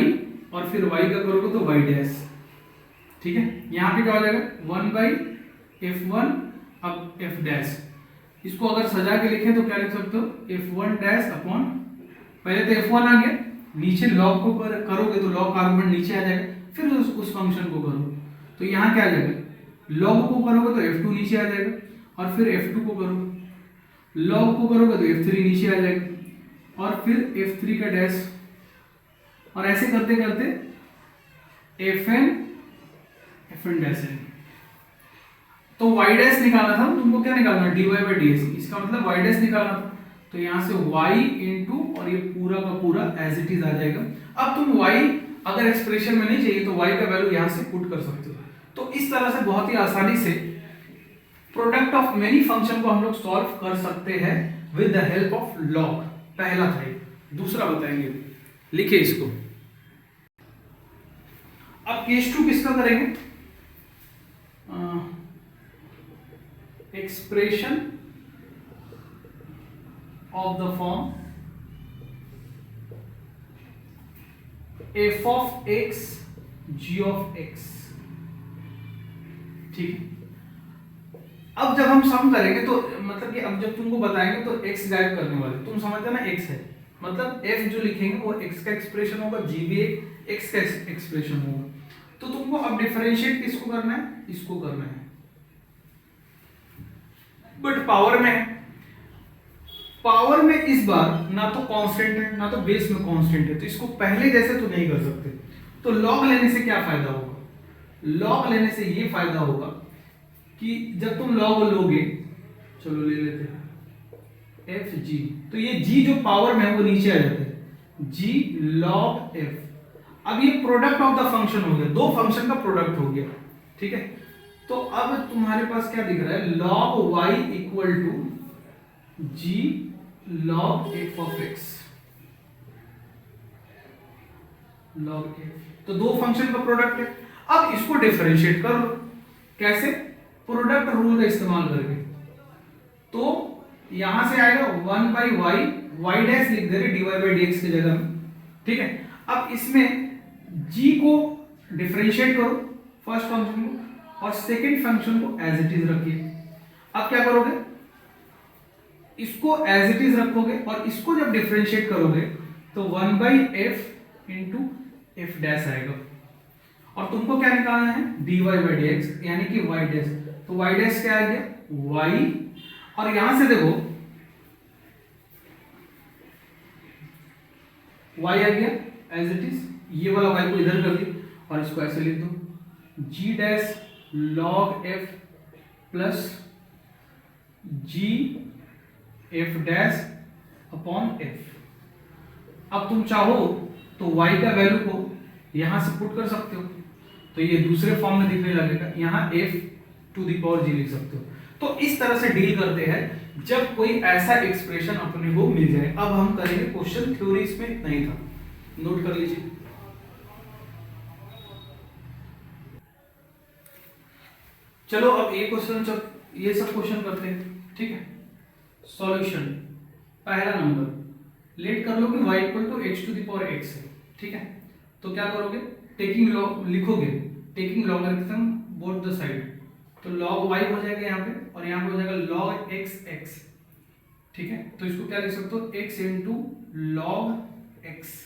[SPEAKER 1] और फिर y का करोगे तो y डैश, ठीक है। यहां पे क्या हो जाएगा 1 by f1 अब f डैश। इसको अगर सजा के लिखें तो क्या लिख सकते हो, f1 डैश अपॉन, पहले तो f1 आ गया, नीचे लॉग को करोगे तो लॉग का आर्गुमेंट नीचे आ जाएगा, फिर उस फंक्शन को करो तो यहाँ क्या आ जाएगा, लॉग को करोगे तो f2 नीचे आ जाएगा, और फिर f2 को करो, लॉग को करोगे तो f3 नीचे आ जाएगा, और फिर f3 का डैश, और ऐसे करते करते fn डैश है। तो y डैश निकालना था तुमको, क्या निकालना dy by dx, इसका मतलब y डैश निकालना था, तो यहां से y इंटू और ये पूरा का पूरा एज इट इज आ जाएगा। अब तुम y अगर एक्सप्रेशन में नहीं चाहिए तो y का वैल्यू यहां से पुट कर सकते हो। तो इस तरह से बहुत ही आसानी से प्रोडक्ट ऑफ मेनी फंक्शन को हम लोग सॉल्व कर सकते हैं with the help of log. पहला था ये, दूसरा बताएंगे, लिखिए इसको। अब केस 2 किसका करेंगे, expression of the form f of x g of x, ठीक। अब जब हम सम करेंगे तो मतलब कि अब जब तुमको बताएंगे तो x गायब करने वाले, तुम समझते ना x है, मतलब f जो लिखेंगे वो x का एक्सप्रेशन होगा, g भी x का एक्सप्रेशन होगा। तो तुमको अब डिफरेंशिएट किसको करना है, इसको करना है, बट पावर में है। पावर में इस बार ना तो कांस्टेंट है ना तो बेस में कांस्टेंट है, तो इसको पहले जैसे तो नहीं कर सकते। तो लॉग लेने से क्या फायदा होगा, लॉग लेने से ये फायदा होगा कि जब तुम लॉग लोगे, चलो ले लेते हैं एफ जी, तो ये जी जो पावर में है वो नीचे आ जाता है, जी लॉग एफ। अब ये प्रोडक्ट ऑफ द फंक्शन हो गया, दो फंक्शन का प्रोडक्ट हो गया, ठीक है। तो अब तुम्हारे पास क्या दिख रहा है, log y equal to g log f of x, log f। तो दो फंक्शन का प्रोडक्ट है। अब इसको डिफरेंशिएट कर लो। कैसे? प्रोडक्ट रूल का इस्तेमाल करके। तो यहां से आएगा 1 बाई वाई, वाई डैश लिख दे रहे dy बाई dx की जगह में, ठीक है। अब इसमें g को डिफरेंशिएट करो, फर्स्ट फंक्शन को, और सेकंड फंक्शन को एज इट इज रखिए। अब क्या करोगे? इसको एज इट इज रखोगे और इसको जब डिफरेंशिएट करोगे तो 1 by F into F dash आएगा। और तुमको क्या निकालना है? dy बाई dx, यानी कि y डैश। तो y डैश क्या आ गया? y, और यहां से देखो y आ गया एज इट इज, ये वाला y को इधर कर दी और इसको ऐसे लिख दो, g dash log f plus g f dash upon f। अब तुम चाहो तो y का वैल्यू को यहां से पुट कर सकते हो, तो ये दूसरे फॉर्म में दिखने लगेगा, यहां f to the power g लिख सकते हो। तो इस तरह से डील करते हैं जब कोई ऐसा एक्सप्रेशन अपने को मिल जाए। अब हम करेंगे क्वेश्चन थ्योरी, इसमें इतना ही था, नोट कर लीजिए। चलो अब ये क्वेश्चन, जब ये सब क्वेश्चन करते हैं, ठीक है। सॉल्यूशन पहला नंबर लेट कर लो कि y equal to x to the power x है, ठीक है। तो क्या करोगे? टेकिंग लॉग लिखोगे, taking logarithm both the side, तो log y हो जाएगा यहाँ पे, और यहाँ पे हो जाएगा log x, ठीक है। तो इसको क्या लिख सकते हो? x इंटू log x,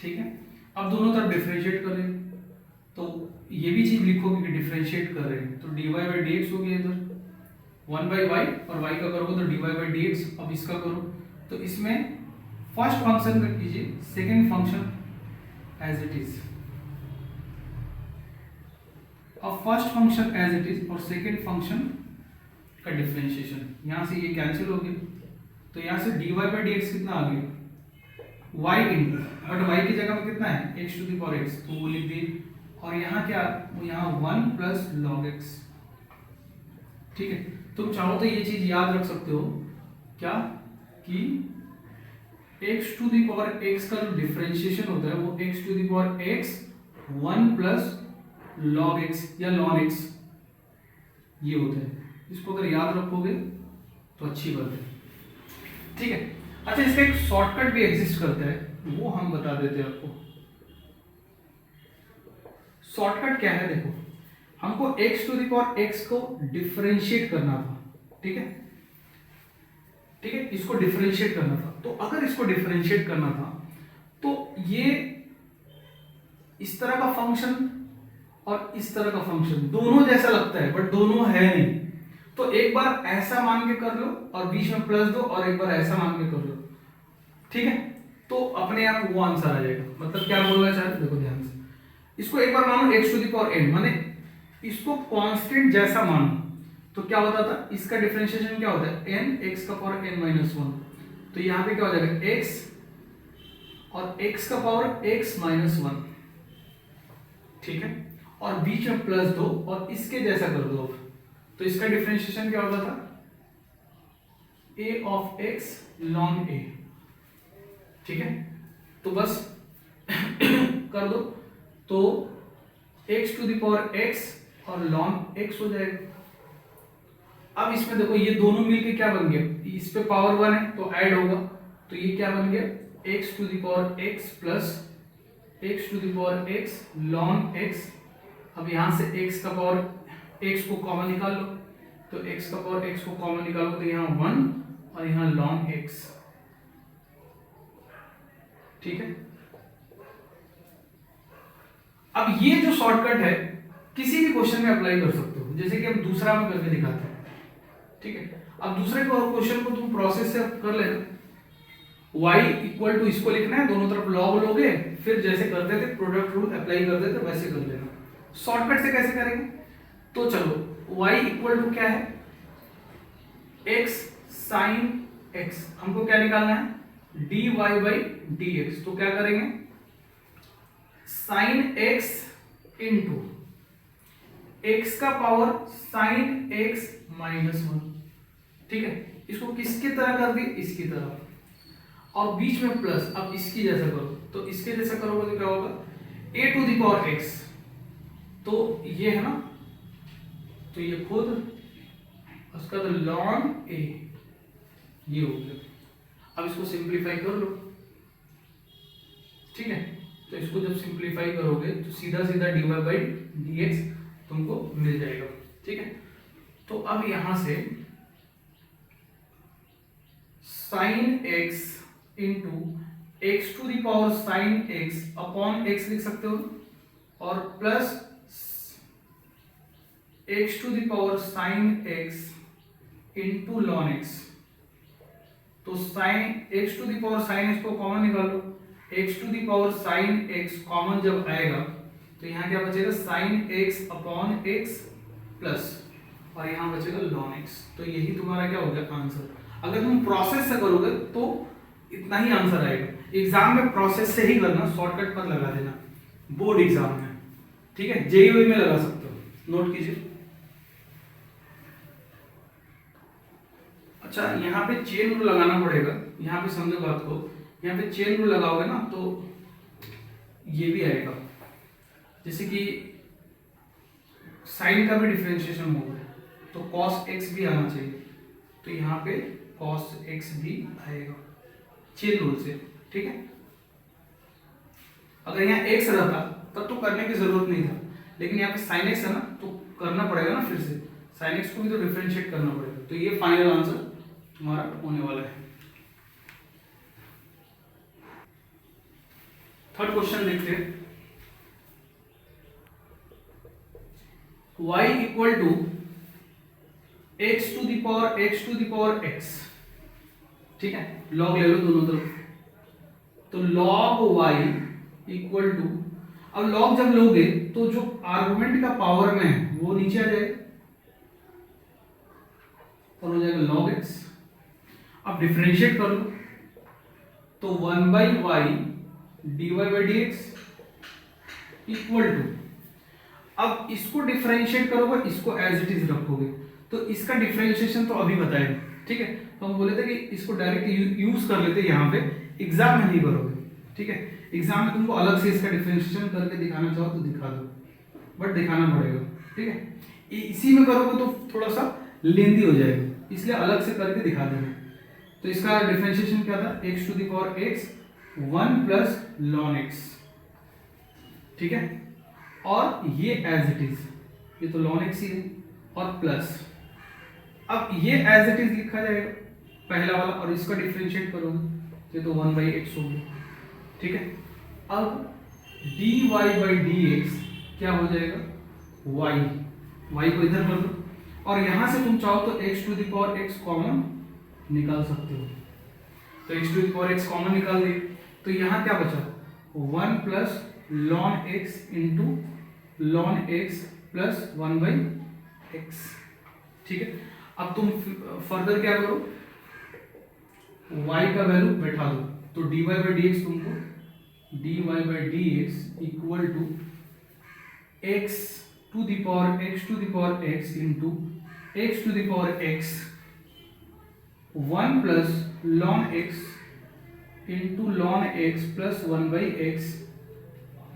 [SPEAKER 1] ठीक है। अब दोनों तरफ डिफरेंशिएट कर रहे हैं, तो ये भी चीज लिखोगे कि डिफरेंशिएट कर रहे हैं, तो dy बाई dx हो गया इधर 1 बाई वाई, और y का करोगे तो dy बाई dx। अब इसका करो तो इसमें फर्स्ट फंक्शन का कीजिए, second function as it is. अब first function as it is और सेकेंड फंक्शन का डिफरेंशिएशन, यहां से ये कैंसिल हो गया, तो यहां से dy बाई dx कितना आ गया? y इंटू, बट y की जगह में कितना है? x to the power x, तो वो लिख दिए। और यहाँ क्या? यहाँ 1 प्लस log x, ठीक है। तुम चाहो तो ये चीज याद रख सकते हो क्या, कि x to the power x का जो डिफरेंशिएशन होता है वो x to the power x 1 plus log x या log x ये होता है। इसको अगर याद रखोगे तो अच्छी बात है, ठीक है। अच्छा, इसका एक शॉर्टकट भी एग्जिस्ट करता है, वो हम बता देते हैं आपको। शॉर्टकट क्या है? देखो, हमको x to the power x को डिफरेंशिएट करना था, ठीक है, ठीक है। इसको डिफरेंशिएट करना था, तो अगर इसको डिफरेंशिएट करना था तो ये इस तरह का फंक्शन और इस तरह का फंक्शन दोनों जैसा लगता है, बट दोनों है नहीं। तो एक बार ऐसा मान के कर लो और बीच में प्लस दो, और एक बार ऐसा मान के कर लो, ठीक है। तो अपने आप वो आंसर आ जाएगा। मतलब क्या बोलना चाहते हैं, देखो ध्यान से, इसको एक बार मानो x to the power n, माने इसको कांस्टेंट जैसा मानो, तो क्या होता था? इसका डिफरेंशिएशन क्या होता है? n x का पावर n माइनस 1। तो यहाँ पे क्या हो जाएगा? x और x का पावर x माइनस 1, ठीक है। और बीच में प्लस दो और इसके जैसा कर दो, तो इसका डिफरेंशिएशन क्या होता था? a of x ln a, ठीक है। तो बस कर दो, तो x to the power x और ln x हो जाएगा। अब इसमें देखो, ये दोनों मिलके क्या बन गया? इस पे पावर 1 है तो ऐड होगा, तो ये क्या बन गया? x to the power x plus x to the power x ln x। अब यहां से x का पावर x को कॉमन निकाल लो, तो x का पावर x को कॉमन निकालो तो यहाँ 1 और यहाँ ln x, ठीक है। अब ये जो शॉर्टकट है किसी भी क्वेश्चन में अप्लाई कर सकते हो, जैसे कि हम दूसरा में करके दिखाते हैं, ठीक है। अब दूसरे क्वेश्चन को तुम प्रोसेस से कर लेना, y इक्वल टू इसको लिखना है, दोनों तरफ log लोगे, फिर जैसे करते थे प्रोडक्ट रूल अप्लाई करते थे वैसे कर लेना। शॉर्टकट से कैसे करेंगे? तो चलो, y इक्वल टू क्या है? x साइन x, हमको क्या निकालना है? dy by dx। तो क्या करेंगे? साइन x इंटू x का पावर साइन x माइनस 1, ठीक है। इसको किसकी तरह कर दी, इसकी तरह, और बीच में प्लस। अब इसकी जैसा करो, तो इसके जैसा करोगे तो क्या होगा, a to the power x, तो ये है ना, तो ये खुद उसका तो ln a ये हो गया। अब इसको सिंप्लीफाई कर लो, ठीक है। तो इसको जब सिंप्लीफाई करोगे तो सीधा सीधा dy/dx तुमको मिल जाएगा, ठीक है। तो अब यहां से sin x into x to the power sine x upon x लिख सकते हो, और plus x to the power sine x into लॉन x। तो sine x to the power sine x को कॉमन निकालो, x to the power sine x common जब आएगा तो यहाँ क्या बचेगा, sine x upon x plus, और यहाँ बचेगा लॉन x। तो यही तुम्हारा क्या हो गया आंसर। अगर तुम प्रोसेस से करोगे तो इतना ही आंसर आएगा। एग्जाम में प्रोसेस से ही करना, शॉर्टकट पर लगा देना बोर्ड एग्जाम में, ठीक है। जेईई में लगा सकते हो, नोट कीजिए। अच्छा, यहाँ पे चेन रूल लगाना पड़ेगा, यहाँ पे समझो बात को। यहाँ पे चेन रूल लगाओगे ना तो ये भी आएगा, जैसे कि साइन का भी डिफरेंशिएशन होगा तो cos x भी आना चाहिए, तो यहाँ पे cos x भी आएगा चेन रूल से, ठीक है। अगर यहाँ x रहता तब तो करने की जरूरत नहीं था, लेकिन यहाँ पे sin x है ना तो करना पड़ेगा ना, फिर से sin x को भी तो डिफरेंशिएट करना पड़ेगा। तो ये फाइनल आंसर तुम्हारा होने वाला है। थर्ड क्वेश्चन देखते हैं। y equal to x to the power x, ठीक है। लॉग ले लो दोनों तरफ, तो log y इक्वल टू, अब लॉग जब लोगे तो जो आर्गुमेंट का पावर में है वो नीचे आ जाएगा और हो जाएगा log x। अब डिफरेंशिएट कर लो तो 1/y dy/dx इक्वल टू, अब इसको डिफरेंशिएट करोगे, इसको एज इट इज रखोगे, तो इसका डिफरेंशिएशन तो अभी बताएगा, ठीक है। तो हम बोले थे कि इसको डायरेक्ट यूज कर लेते यहाँ पे, एग्जाम में नहीं करोगे, ठीक है। एग्जाम में तुमको अलग से इसका डिफरेंशिएशन करके दिखाना चाहो तो दिखा दो, बट दिखाना पड़ेगा, ठीक है। इसी में करोगे तो थोड़ा सा लेंदी हो जाएगा, इसलिए अलग से करके दिखा देना। तो इसका डिफरेंशिएशन क्या था, x to the power x 1 plus ln x, ठीक है। और ये एज इट इज, ये तो ln x ही है, और प्लस, अब ये एज इट इज लिखा जाएगा पहला वाला, और इसका डिफरेंशिएट करोगे ये तो 1/x हो गया, ठीक है। अब dy/dx क्या हो जाएगा, y को इधर कर दो, और यहां से तुम चाहो तो x to the power x common निकाल सकते हो, तो x to the power x common निकाल दिए, तो यहां क्या बचा, 1 plus ln x into ln x plus 1/x, ठीक है। अब तुम फर्दर क्या करो, y का वैल्यू बैठा दो, तो dy/dx तुमको dy/dx equal to x to the power x into x to the power x 1 plus ln x into ln x plus 1/x,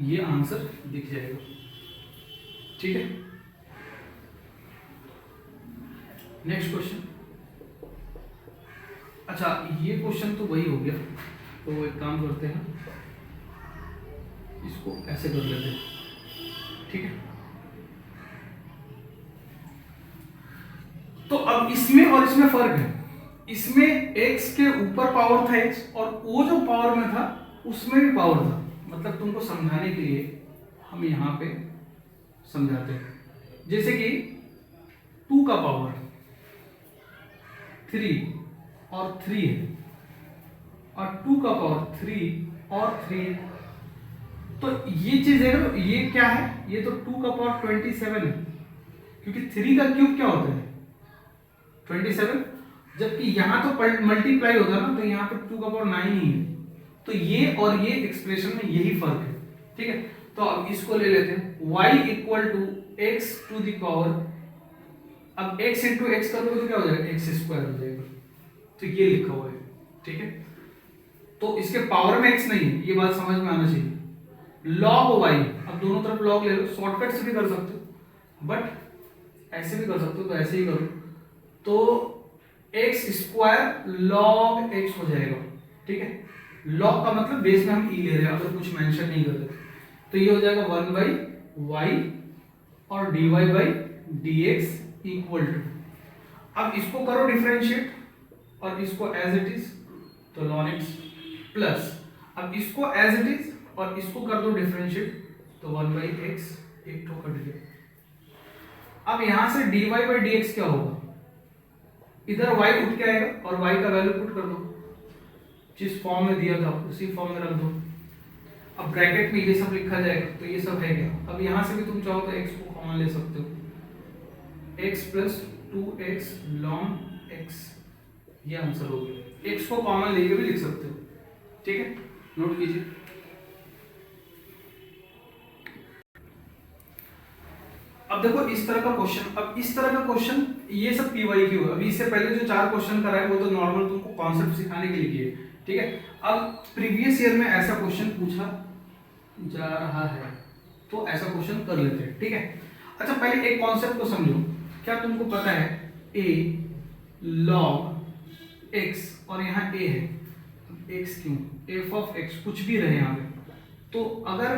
[SPEAKER 1] ये आंसर दिख जाएगा, ठीक है। Next question. अच्छा, ये क्वेश्चन तो वही हो गया, तो एक काम करते हैं, इसको ऐसे कर लेते हैं, ठीक है। तो अब इसमें और इसमें फर्क है, इसमें x के ऊपर पावर था x, और वो जो पावर में था उसमें भी पावर था, मतलब तुमको समझाने के लिए हम यहाँ पे समझाते हैं। जैसे कि 2 का पावर 3 और 3 है, और 2 का पावर 3 और 3 है, तो ये चीज है, ये क्या है, ये तो 2 का पावर 27 है, क्योंकि 3 का क्यूब क्या होता है 27, जबकि यहां तो मल्टीप्लाई होता है ना, तो यहाँ पर 2 का पावर 9 ही है। तो ये और ये एक्सप्रेशन में यही फर्क है, ठीक है। तो अब इसको ले लेते हैं, y equal to x to the power, अब x इंटू एक्स करोगे तो क्या हो जाएगा, x स्क्वायर हो जाएगा, तो ये लिखा हुआ है, ठीक है। तो इसके पावर में x नहीं है, ये बात समझ में आना चाहिए। log y, अब दोनों तरफ log ले लो, शॉर्टकट से भी कर सकते हो बट ऐसे भी कर सकते हो, तो ऐसे ही करो, तो x स्क्वायर log x हो जाएगा, ठीक है। log का मतलब बेस में हम e ले रहे हैं, अगर कुछ मेंशन नहीं करते तो ये हो जाएगा 1/y और dy by dx equal to, अब इसको करो डिफरेंशिएट और इसको एज इट इज, तो ln x प्लस, अब इसको एज इट इज और इसको कर दो डिफरेंशिएट, तो 1/x एक तो कट गया। अब यहां से dy बाई dx क्या होगा, इधर y उठ के आएगा और y का वैल्यू पुट कर दो, जिस फॉर्म में दिया था उसी फॉर्म में रख दो। अब ब्रैकेट में ये सब लिखा जाएगा, तो ये सब है क्या। अब यहां से भी तुम चाहो तो x को कॉमन ले सकते हो, x plus 2x ln x, ये आंसर हो गया। x को कॉमन लेके भी लिख सकते हो, ठीक है, नोट कीजिए। अब देखो इस तरह का क्वेश्चन, अब इस तरह का क्वेश्चन ये सब पीवाईक्यू है। अभी इससे पहले जो 4 क्वेश्चन कराए वो तो नॉर्मल तुमको कॉन्सेप्ट सिखाने के लिए किए, ठीक है। अब प्रीवियस ईयर में ऐसा क्वेश्चन पूछा जा रहा है, तो ऐसा क्वेश्चन कर लेते हैं, ठीक है। अच्छा पहले एक कॉन्सेप्ट को समझो, क्या तुमको पता है a log x और यहाँ a है, x क्यों, f ऑफ x कुछ भी रहे यहाँ पे, तो अगर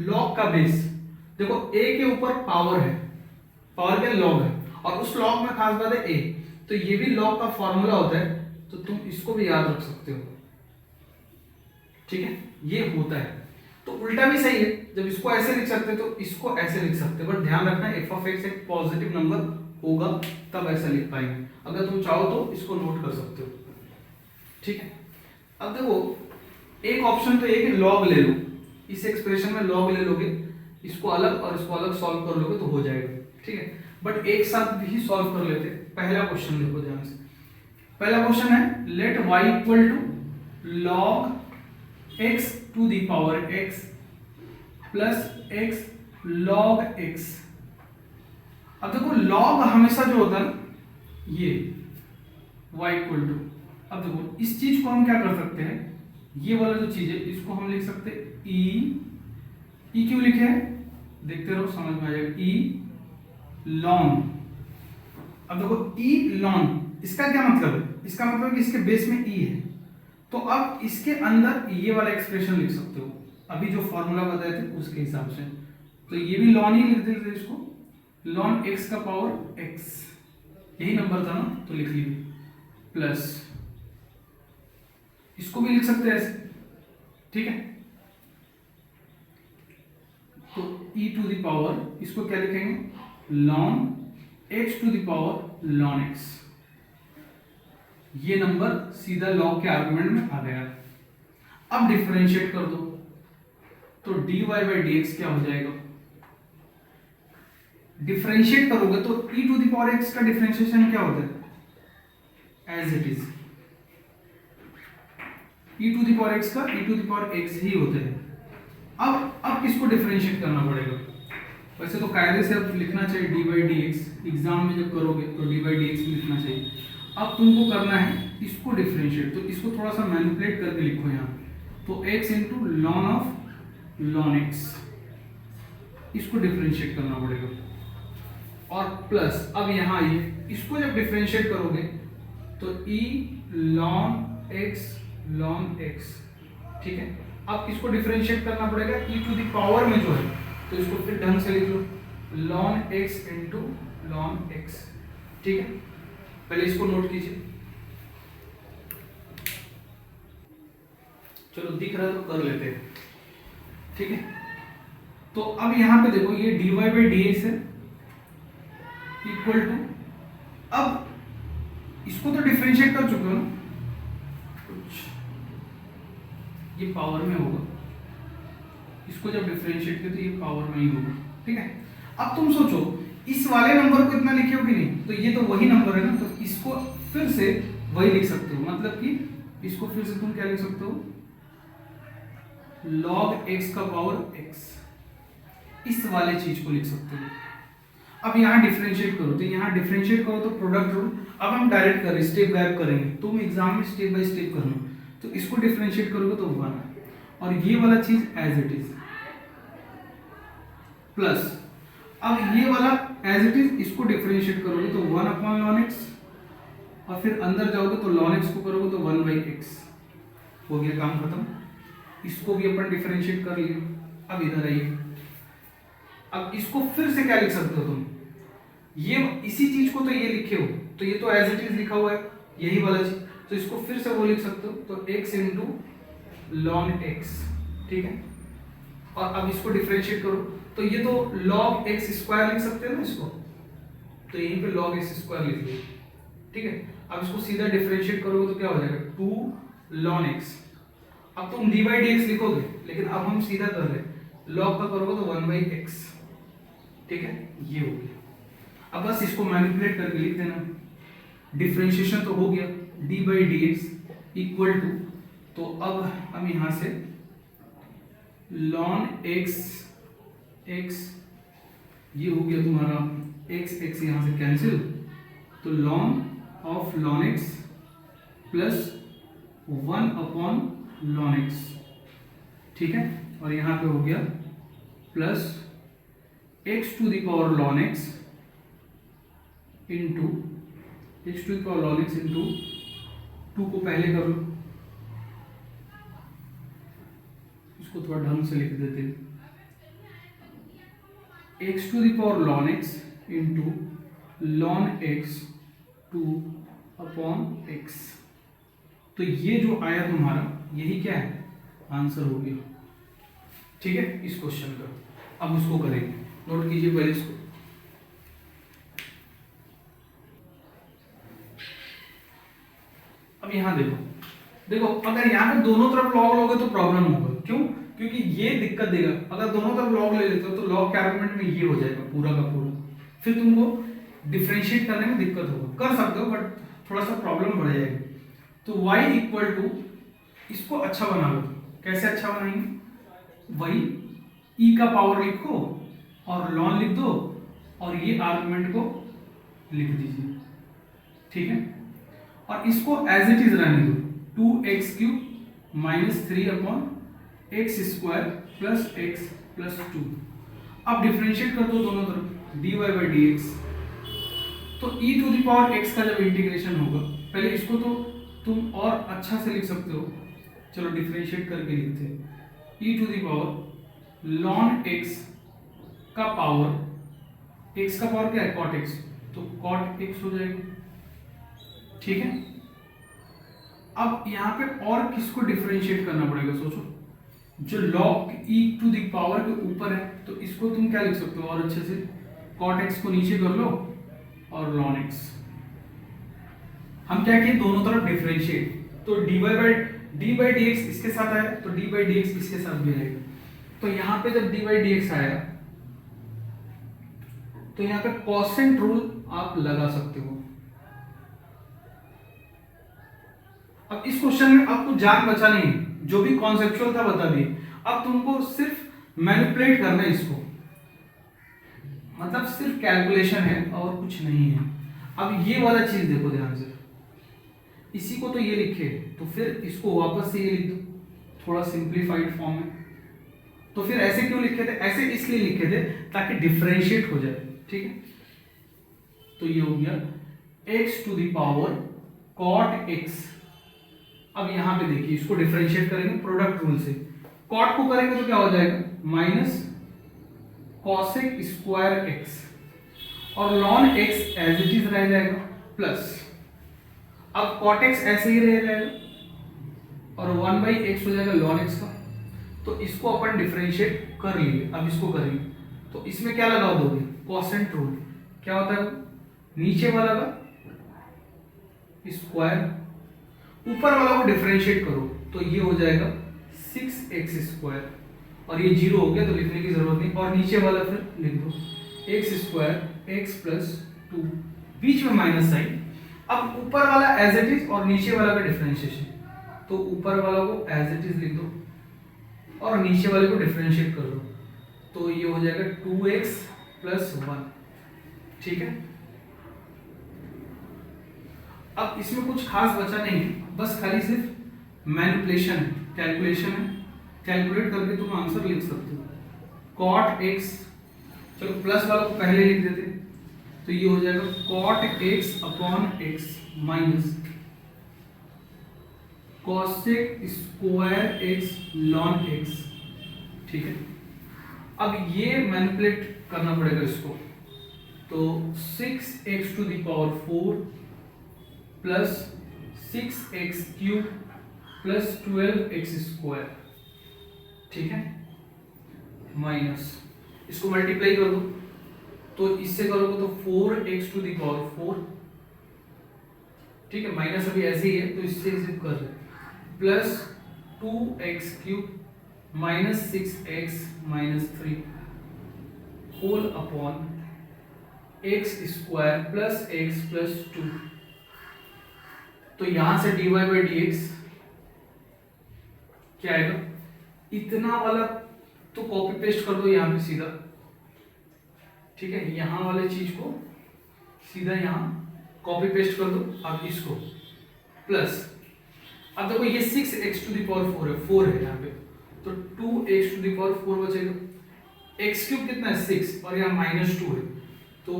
[SPEAKER 1] log का बेस देखो a के ऊपर पावर है, पावर क्या log है, और उस log में खास बात है a, तो ये भी log का फॉर्मूला होता है, तो तुम इसको भी याद रख सकते हो, ठीक है, ये होता है। तो उल्टा भी सही है, जब इसको ऐसे लिख सकते तो इसको ऐसे लिख सकते, बट ध्यान रखना f ऑफ x एक पॉजिटिव नंबर होगा तब ऐसा लिख पाएंगे, अगर तुम चाहो तो इसको नोट कर सकते हो, ठीक है। अब देखो एक ऑप्शन तो एक log ले लो, इस एक्सप्रेशन में log ले लोगे, इसको अलग और इसको अलग सॉल्व कर लोगे तो हो जाएगा, ठीक है। बट एक साथ भी सॉल्व कर लेते। पहला क्वेश्चन देखो ध्यान से, पहला क्वेश्चन है let y equal to log x to the power x plus x log x। अब देखो log हमेशा जो होता है ना ये y इक्वल टू, अब देखो इस चीज को हम क्या कर सकते हैं, ये वाला जो चीज है इसको हम लिख सकते हैं e क्यों लिखे हैं, देखते रहो समझ में आ जाएगा, e ln। अब देखो e ln इसका क्या मतलब है, इसका मतलब है कि इसके बेस में e है, तो अब इसके अंदर ये वाला एक्सप्रेशन लिख सकते हो, अभी जो फॉर्मूला बताए थे उसके हिसाब से, तो ये भी ln ही लिख देते इसको, ln x का पावर x, यही नंबर था ना, तो लिख लीजिए, प्लस इसको भी लिख सकते हैं ऐसे, ठीक है। तो e टू द पावर इसको क्या लिखेंगे ln x to the power ln x, ये नंबर सीधा log के आर्गुमेंट में आ गया। अब डिफरेंशिएट कर दो, तो dy बाई dx क्या हो जाएगा, डिफरेंशिएट करोगे तो e to the power x का डिफरेंशिएशन क्या होता है, as it is, e to the power x का e to the power x ही होता है। अब किसको डिफरेंशिएट करना पड़ेगा, वैसे तो कायदे से अब लिखना चाहिए dy बाई dx, एग्जाम में जब करोगे तो dy बाई dx भी लिखना चाहिए। अब तुमको करना है इसको डिफरेंशिएट, तो इसको थोड़ा सा मैनिपुलेट करके लिखो यहाँ, तो x into ln of ln x, इसको डिफरेंशिएट करना पड़ेगा, और प्लस अब यहाँ आइए इसको जब डिफरेंशिएट करोगे तो e ln x, ठीक है। अब इसको डिफरेंशिएट करना पड़ेगा e टू द पावर में जो है, तो इसको फिर ढंग से लिख लो ln x into ln x, ठीक है। पहले इसको नोट कीजिए, चलो दिख रहा है तो कर लेते हैं, ठीक है। तो अब यहां पे देखो ये dy बाई dx है इक्वल टू, अब इसको तो डिफरेंशिएट कर चुके हो ना, कुछ ये पावर में होगा, इसको जब डिफरेंशिएट किया तो ये पावर में ही होगा, ठीक है। अब तुम सोचो इस वाले नंबर को इतना लिखे हो कि नहीं, तो ये तो वही नंबर है ना, तो इसको फिर से वही लिख सकते हो, मतलब कि इसको फिर से तुम क्या लिख सकते हो log x का पावर x, इस वाले चीज को लिख सकते हो। अब यहाँ डिफरेंशिएट करो, तो यहाँ डिफरेंशिएट करो तो प्रोडक्ट रूल। अब हम डायरेक्ट करें, स्टेप गायब करेंगे, तुम एग्जाम में स्टेप बाय स्टेप करना। तो इसको डिफरेंशिएट करोगे तो 1, और ये वाला चीज एज इट इज, प्लस अब ये वाला एज इट इज, इसको डिफरेंशिएट करोगे तो 1 अपॉन ln x, और फिर अंदर जाओगे तो ln x को करोगे तो 1/x। हो गया काम खत्म। इसको भी अपन डिफरेंशिएट कर लिया। अब इधर आइए, अब इसको फिर से क्या लिख सकते हो तुम, ये इसी चीज को तो ये लिखे हो, तो ये तो एज इट इज लिखा हुआ है यही वाला चीज, तो इसको फिर से वो लिख सकते हो, तो x इंटू ln x, ठीक है। और अब इसको डिफरेंशिएट करो तो ये तो log x स्क्वायर लिख सकते हैं ना इसको, तो यहीं पे log x स्क्वायर लिख लो, ठीक है। अब इसको सीधा डिफरेंशिएट करोगे तो क्या हो जाएगा 2 ln x। अब तुम dy dx लिखोगे, लेकिन अब हम सीधा कर रहे हैं, log का करोगे तो 1/x, ठीक है। ये हो गया। अब बस इसको मैनिपुलेट करके लिख देना, डिफरेंशिएशन तो हो गया, dy dx इक्वल टू, तो अब हम यहां से ln x ये हो गया तुम्हारा x यहां से कैंसिल, तो ln of ln x plus 1 upon ln x, ठीक है। और यहां पे हो गया plus x to the power ln x into x to the power ln x into 2 को पहले कर लो, इसको थोड़ा ढंग से लिख देते हैं, x to the power ln x into ln x 2 upon x। तो ये जो आया तुम्हारा, यही क्या है, आंसर हो गया, ठीक है, इस क्वेश्चन का। अब उसको करेंगे, नोट कीजिए पहले इसको। अब यहां देखो अगर यहां पे दोनों तरफ लॉग लोगे तो प्रॉब्लम होगा, क्यों? क्योंकि ये दिक्कत देगा। अगर दोनों तरफ लॉग ले लेते हो तो लॉग के आर्गुमेंट में ये हो जाएगा पूरा का पूरा, फिर तुमको डिफरेंशिएट करने में दिक्कत होगा। कर सकते हो बट थोड़ा सा प्रॉब्लम बढ़ जाएगी। तो y इक्वल टू, इसको अच्छा बना लो। कैसे अच्छा बनाएंगे, वही e का पावर लिखो और ln लिख दो और ये आर्गुमेंट को लिख दीजिए, ठीक है। और इसको एज इट इज रहने दो, 2x³ minus 3 upon x square plus x plus 2। अब डिफरेंशिएट कर दो दोनों तरफ, dy/dx। तो e to the power x का जब इंटीग्रेशन होगा, पहले इसको तो तुम और अच्छा से लिख सकते हो, चलो डिफरेंशिएट करके लिखते हैं, e to the power ln x का पावर, x का पावर क्या है, cot x, तो cot x हो जाएगा, ठीक है। अब यहां पे और किसको डिफरेंशिएट करना पड़ेगा, सोचो, जो log e to the power के ऊपर है, तो इसको तुम क्या लिख सकते हो और अच्छे से, cot x को नीचे कर लो और ln x। हम क्या किए, दोनों तरफ डिफरेंशिएट, तो dy/dx इसके साथ आया तो dy/dx इसके साथ भी आएगा। तो यहां पे जब dy/dx आया तो यहां पे कोसेंट रूल आप लगा सकते हो। अब इस क्वेश्चन में आपको जान बचा नहीं, जो भी कॉन्सेप्चुअल था बता दिए, अब तुमको सिर्फ मैनिपुलेट करना है इसको, मतलब सिर्फ कैलकुलेशन है और कुछ नहीं है। अब ये वाला चीज देखो ध्यान से, इसी को तो ये लिखे, तो फिर इसको वापस से ये लिख दो थोड़ा सिंप्लीफाइड फॉर्म में। तो फिर ऐसे क्यों लिखे थे, ऐसे इसलिए लिखे थे ताकि डिफरेंशिएट हो जाए, ठीक है। तो ये हो गया x to the power cot x। अब यहां पे देखिए, इसको डिफरेंशिएट करेंगे प्रोडक्ट रूल से, cot को करेंगे तो क्या हो जाएगा, माइनस cosec स्क्वायर x, और ln x as it is रह जाएगा, प्लस अब cot x ऐसे ही रह जाएगा और 1/x हो जाएगा ln x का। तो इसको अपन डिफरेंशिएट कर लिए। अब इसको करेंगे तो इसमें क्या लगा दोगे, कोसेंट रूल। क्या होता है, नीचे वाला का स्क्वायर, ऊपर वाला को डिफरेंशिएट करो तो ये हो जाएगा 6x स्क्वायर, और ये 0 हो गया तो लिखने की जरूरत नहीं, और नीचे वाला फिर लिख दो x स्क्वायर x प्लस 2, बीच में माइनस साइन। अब ऊपर वाला एज इट इज और नीचे वाला का डिफरेंशिएशन, तो ऊपर वाला को एज इट इज लिख दो और नीचे वाले को डिफरेंशिएट कर दो, तो ये हो जाएगा 2x प्लस 1। ठीक है, अब इसमें कुछ खास बचा नहीं है, बस खाली सिर्फ मैनिपुलेशन है, कैलकुलेशन है, कैलकुलेट करके तुम आंसर लिख सकते हो। कॉट एक्स, चलो प्लस वाला को पहले लिख देते, तो ये हो जाएगा cot x upon x minus cosec square x ln x. ठीक है, अब ये मैनिपुलेट करना पड़ेगा इसको, तो 6x to the power 4 plus 6x cube plus 12x square, ठीक है, माइनस इसको मल्टीप्लाई कर दो, तो इससे करोगे तो 4x टू द पावर 4, ठीक है, माइनस अभी ऐसे ही है तो इससे इसे कर दो, plus 2x cube minus 6x minus 3 whole upon x square plus x plus 2। तो यहां से dy बाई डी एक्स क्या आएगा, इतना वाला तो कॉपी पेस्ट कर दो यहां पे सीधा, ठीक है, यहां वाले चीज को सीधा यहां कॉपी पेस्ट कर दो। अब इसको प्लस, अब देखो ये 6x टू द पावर 4 है, 4 है यहाँ पे, तो 2x टू द पावर 4 बचेगा, x क्यूब कितना है 6 और यहाँ माइनस 2 है, तो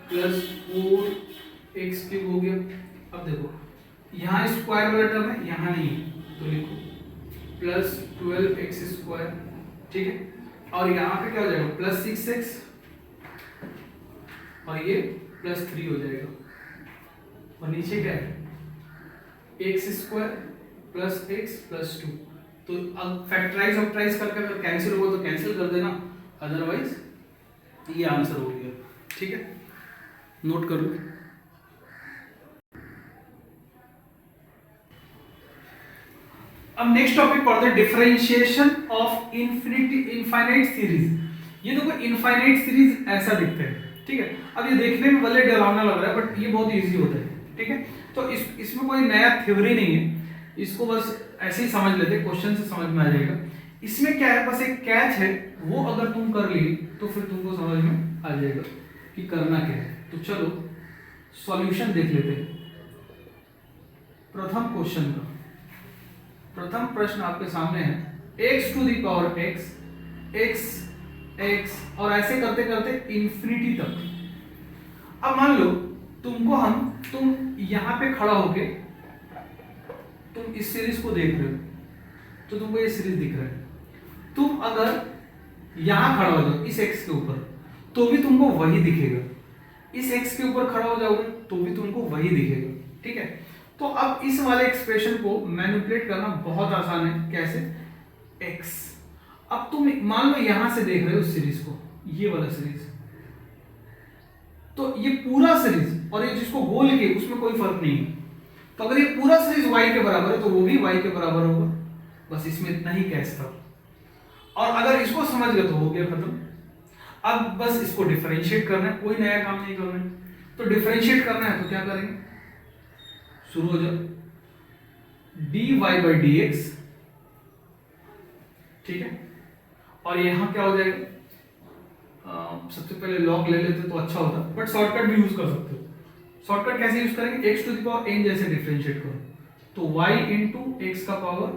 [SPEAKER 1] प्लस 4x क्यूब हो गया। अब देखो यहाँ स्क्वायर वाला टर्म है, यहाँ नहीं है, तो लिखो प्लस 12x स्क्वायर, ठीक है, और यहाँ पे क्या हो जाएगा प्लस 6x और ये प्लस 3 हो जाएगा, और नीचे क्या है x square plus x plus 2। तो अब फैक्टराइज ऑक्टराइज करके अगर कैंसिल होगा तो कैंसिल कर देना, अदरवाइज ये आंसर हो गया, ठीक है, नोट कर लो। अब नेक्स्ट टॉपिक पढ़ते हैं, डिफरेंशिएशन ऑफ इनफाइनाइट सीरीज। ये देखो इनफाइनाइट सीरीज ऐसा दिखता है, ठीक है, अब ये देखने में भले डरावना लग रहा है बट ये बहुत इजी होता है, ठीक है, तो इसमें कोई नया थ्योरी नहीं है, इसको बस ऐसे ही समझ लेते, क्वेश्चन से समझ में आ जाएगा। इसमें क्या है, बस एक कैच है, वो अगर तुम कर ली तो फिर तुमको समझ में आ जाएगा कि करना क्या है। तो चलो सॉल्यूशन देख लेते हैं प्रथम क्वेश्चन का। प्रथम प्रश्न आपके सामने है, x to the power x, x और ऐसे करते करते इंफिनिटी तक। अब मान लो तुम यहां पे खड़ा होके तुम इस सीरीज को देख रहे हो, तो तुमको ये सीरीज दिख रहा है, तुम अगर यहां खड़ा हो जाओ इस x के ऊपर तो भी तुमको वही दिखेगा, इस x के ऊपर खड़ा हो जाओगे तो भी तुमको वही दिखेगा, ठीक है। तो अब इस वाले एक्सप्रेशन को मैनिपुलेट करना बहुत आसान है, कैसे, x। अब तुम मान लो यहां से देख रहे हो सीरीज को, ये वाला सीरीज, तो ये पूरा सीरीज और ये जिसको गोल के उसमें कोई फर्क नहीं है, तो अगर ये पूरा सीरीज y के बराबर है तो वो भी y के बराबर होगा, बस इसमें इतना ही कैच था। और अगर इसको समझ गए तो हो गया खत्म। अब बस इसको डिफरेंशिएट करना है, कोई नया काम नहीं करना है, तो डिफरेंशिएट करना है तो क्या करेंगे, शुरू हो जाओ, dy बाई डी एक्स, ठीक है, और यहां क्या हो जाएगा, सबसे पहले लॉग ले लेते तो अच्छा होता, बट शॉर्टकट भी यूज कर सकते हो। शॉर्टकट कैसे यूज करेंगे, x to the power n जैसे डिफरेंशिएट करो, तो y इंटू एक्स का power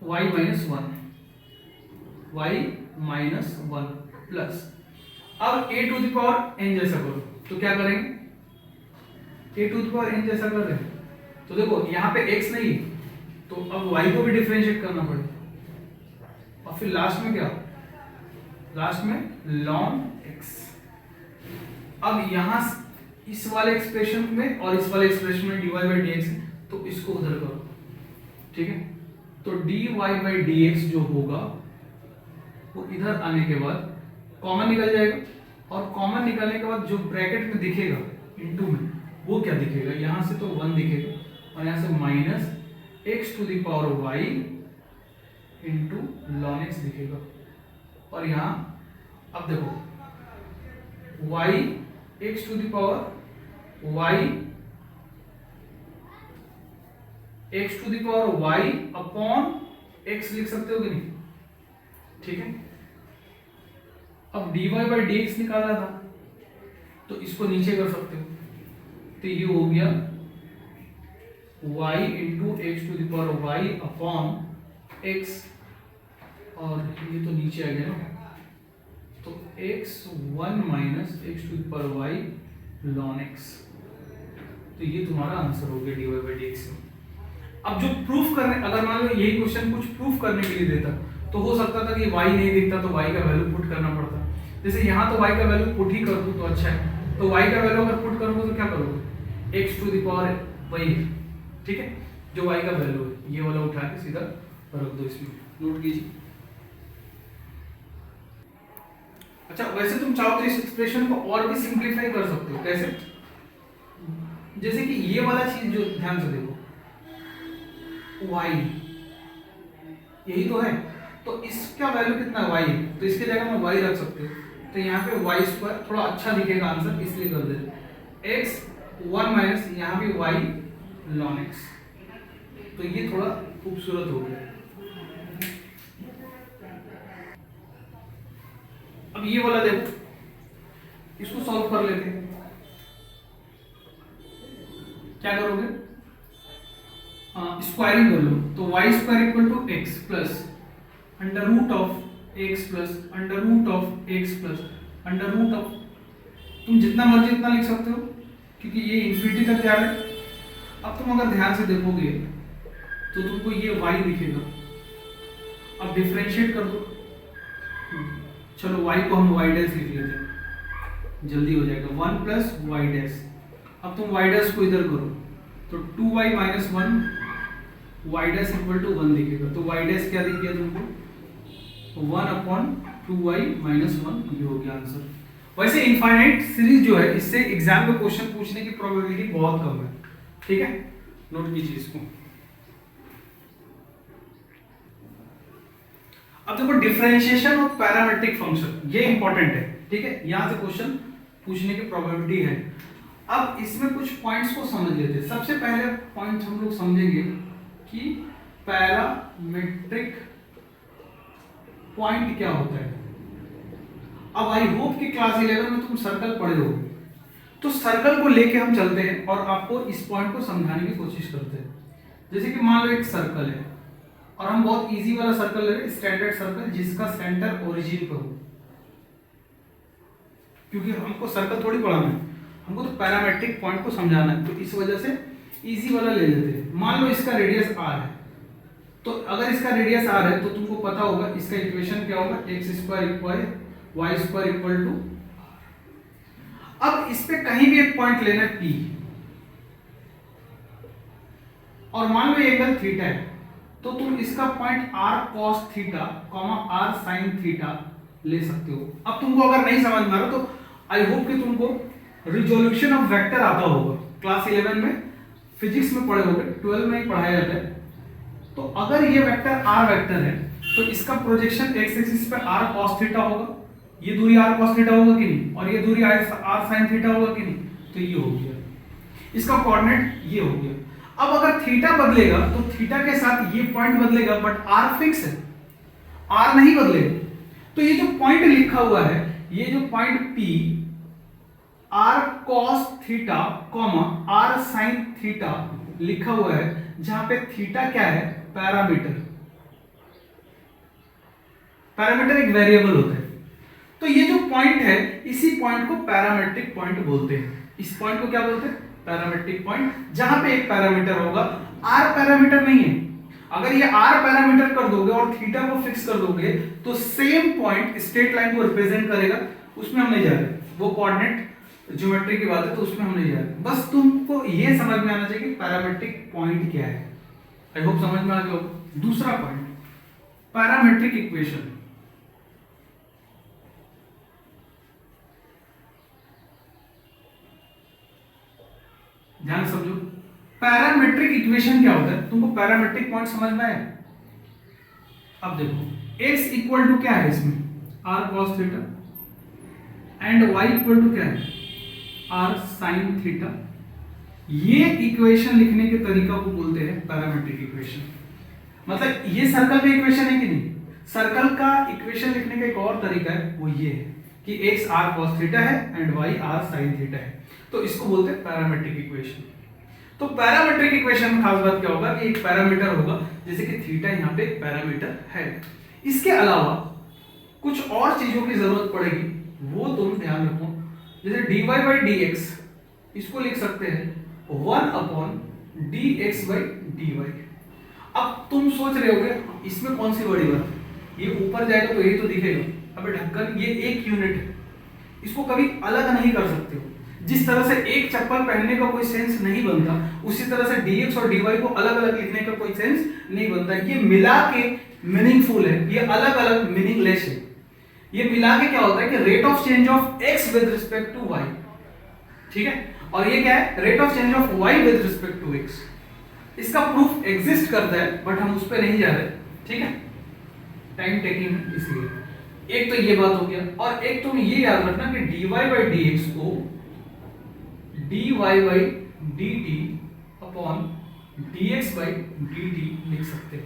[SPEAKER 1] y minus 1, y minus 1 plus, अब a to the power n जैसा करो, तो क्या करेंगे, a to the power n जैसा कर रहे हैं, तो देखो यहाँ पे x नहीं तो अब y को भी डिफरेंशिएट करना पड़ेगा, और फिर लास्ट में क्या, लास्ट में ln x। अब यहां इस वाले एक्सप्रेशन में और इस वाले एक्सप्रेशन में dy बाई डी एक्स है, तो इसको उधर करो, ठीक है, तो dy बाई डी एक्स जो होगा वो इधर आने के बाद कॉमन निकल जाएगा, और कॉमन निकलने के बाद जो ब्रैकेट में दिखेगा इनटू में वो क्या दिखेगा, यहां से तो 1 दिखेगा, और यहां से minus x to the power y into ln x दिखेगा, और यहां अब देखो y x to the power y x to the power y upon x लिख सकते हो कि नहीं, ठीक है। अब dy बाई डी एक्स निकाला था, तो इसको नीचे कर सकते हो, तो ये हो गया y into x to the power y upon x, और ये तो नीचे आ गया ना, तो x1 minus x to the power y ln x. तो ये तुम्हारा आंसर हो गया dy बाई dx में। अब जो प्रूफ करने, अगर मान लो यही क्वेश्चन कुछ प्रूफ करने के लिए देता तो हो सकता था कि y नहीं दिखता तो y का वैल्यू पुट करना पड़ता। जैसे यहाँ तो y का वैल्यू पुट ही कर दूं तो अच्छा है, तो y का वैल्यू अगर पुट करोगे तो क्या करोगे, x टू द पावर वही है, ठीक है, जो y का वैल्यू है ये वाला उठा के सीधा रख दो, इसमें नोट कीजिए। अच्छा, वैसे तुम चाहो तो इस एक्सप्रेशन को और भी सिंप्लीफाई कर सकते हो। कैसे? जैसे कि ये वाला चीज जो ध्यान से देखो, y यही तो है, तो इसका वैल्यू कितना y है, तो इसके जगह में y रख सकते हो, तो यहाँ पे y स्क्वायर थोड़ा अच्छा दिखेगा आंसर, इसलिए कर दे x1 माइनस यहाँ भी y ln x, तो ये थोड़ा खूबसूरत हो गया। अब ये वाला देखो, इसको सॉल्व कर लेते हैं। क्या करोगे, स्क्वायरिंग कर लो, तो y square equal to x plus under root of x plus under root of x plus under root of, तुम जितना मर्जी उतना लिख सकते हो क्योंकि ये इन्फिनिटी तक जा रहा है। अब तुम अगर ध्यान से देखोगे तो तुमको ये y दिखेगा। अब डिफरेंशिएट कर दो, चलो y को हम y डैश लिख लेते हैं, जल्दी हो जाएगा, 1 प्लस y डैश। अब तुम y डैश को इधर करो तो 2y minus 1 y dash equal to 1 दिखेगा, तो y डैश क्या दिख गया तुमको, 1 अपॉन 2y माइनस 1, ये हो गया आंसर। वैसे इनफाइनाइट सीरीज जो है इससे एग्जाम में क्वेश्चन पूछने की प्रोबेबिलिटी बहुत कम है, ठीक है, नोट कीजिए इसको। अब देखो डिफरेंशिएशन ऑफ पैरामेट्रिक फंक्शन, ये इंपॉर्टेंट है, ठीक है, यहां से क्वेश्चन पूछने की प्रोबेबिलिटी है। अब इसमें कुछ पॉइंट्स को समझ लेते हैं। सबसे पहले पॉइंट हम लोग समझेंगे कि पैरामेट्रिक पॉइंट क्या होता है। अब आई होप कि क्लास 11 में तुम सर्कल पढ़े होगे, तो सर्कल को लेके हम चलते हैं और आपको इस पॉइंट को समझाने की कोशिश करते हैं। जैसे कि मान लो एक सर्कल है और हम बहुत इजी वाला सर्कल ले रहे हैं, स्टैंडर्ड सर्कल जिसका सेंटर ओरिजिन पर हो, क्योंकि हमको सर्कल थोड़ी पढ़ाना है, हमको तो पैरामेट्रिक पॉइंट को समझाना है, तो इस वजह से इजी वाला ले लेते हैं। मान लो इसका रेडियस r है, तो अगर इसका रेडियस r है तो तुमको पता होगा इसका इक्वेशन क्या होगा, x square equal y square equal to. अब इस पे कहीं भी एक पॉइंट लेना है P, और मान लो एंगल थीटा है, तो तुम इसका point r cos theta, r sin theta ले सकते हो। अब तुमको अगर नहीं समझ में आ रहा तो आई होप कि तुमको रिजोल्यूशन ऑफ वेक्टर आता होगा, क्लास 11 में फिजिक्स में पढ़े होगे, 12 में ही पढ़ाया जाता है। तो अगर ये वेक्टर r वेक्टर है तो इसका प्रोजेक्शन x एक्सिस पे r cos थीटा होगा, ये दूरी r cos थीटा होगा कि नहीं, और ये दूरी r sin थीटा होगा कि नहीं, तो ये हो गया, इसका कोऑर्डिनेट ये हो गया। अब अगर थीटा बदलेगा तो थीटा के साथ ये पॉइंट बदलेगा, बट r फिक्स है, r नहीं बदलेगा। तो ये जो पॉइंट लिखा हुआ है, ये जो point P r cos theta, r sin theta लिखा हुआ है, जहां पे थीटा क्या है, पैरामीटर। पैरामीटर एक वेरिएबल होता है, तो ये जो पॉइंट है इसी पॉइंट को पैरामेट्रिक पॉइंट बोलते हैं। इस पॉइंट को क्या बोलते हैं, पैरामेट्रिक पॉइंट, जहां पे एक पैरामीटर होगा, r पैरामीटर नहीं है। अगर ये r पैरामीटर कर दोगे और थीटा को फिक्स कर दोगे तो सेम पॉइंट स्ट्रेट लाइन को रिप्रेजेंट करेगा, उसमें हम नहीं जा रहे, वो कोऑर्डिनेट ज्योमेट्री की बात है तो उसमें हम नहीं जा रहे। बस तुमको ये समझ में आना चाहिए कि पैरामेट्रिक पॉइंट क्या है। आई होप समझ में आ गया होगा। दूसरा पॉइंट, पैरामेट्रिक इक्वेशन। ध्यान समझो, पैरामेट्रिक इक्वेशन क्या होता है, तुमको पैरामेट्रिक पॉइंट समझ में आया। अब देखो x इक्वल टू क्या है इसमें, r cos theta, and y equal to क्या है, r sin थीटा। ये इक्वेशन लिखने के तरीका को बोलते हैं पैरामेट्रिक इक्वेशन। मतलब ये सर्कल का इक्वेशन है कि नहीं, सर्कल का इक्वेशन लिखने का एक और तरीका है, वो ये है। कि x r cos थीटा है and y r sin theta है, तो इसको बोलते हैं पैरामेट्रिक इक्वेशन। तो पैरामेट्रिक इक्वेशन में खास बात क्या होगा कि एक पैरामीटर होगा, जैसे कि थीटा यहाँ पे एक पैरामीटर है। इसके अलावा कुछ और चीजों की जरूरत पड़ेगी, वो तुम ध्यान रखो। जैसे dy बाई dx, इसको लिख सकते हैं 1 अपॉन dx बाई dy। अब तुम सोच रहे होगे इसमें कौन सी बड़ी बात है, ये ऊपर जाएगा तो यही तो दिखेगा। अबे ढक्कन, ये एक यूनिट है, इसको कभी अलग नहीं कर सकते हो। जिस तरह से एक चप्पल पहनने का कोई सेंस नहीं बनता, उसी तरह से dx और dy को अलग अलग लिखने का कोई सेंस नहीं बनता। ये मिला के मीनिंगफुल है, ये अलग अलग मीनिंगलेस है। ये मिला के क्या होता है कि rate of change of x with respect to y, ठीक है, और ये क्या है, rate of change of y with respect to x। इसका प्रूफ एग्जिस्ट करता है बट हम उस पर नहीं जा रहे, ठीक है, टाइम टेकिंग है इसलिए। एक तो ये बात हो गया, और एक तुम ये याद रखना कि dy बाई dx को dy by dt upon dx by dt लिख सकते हो।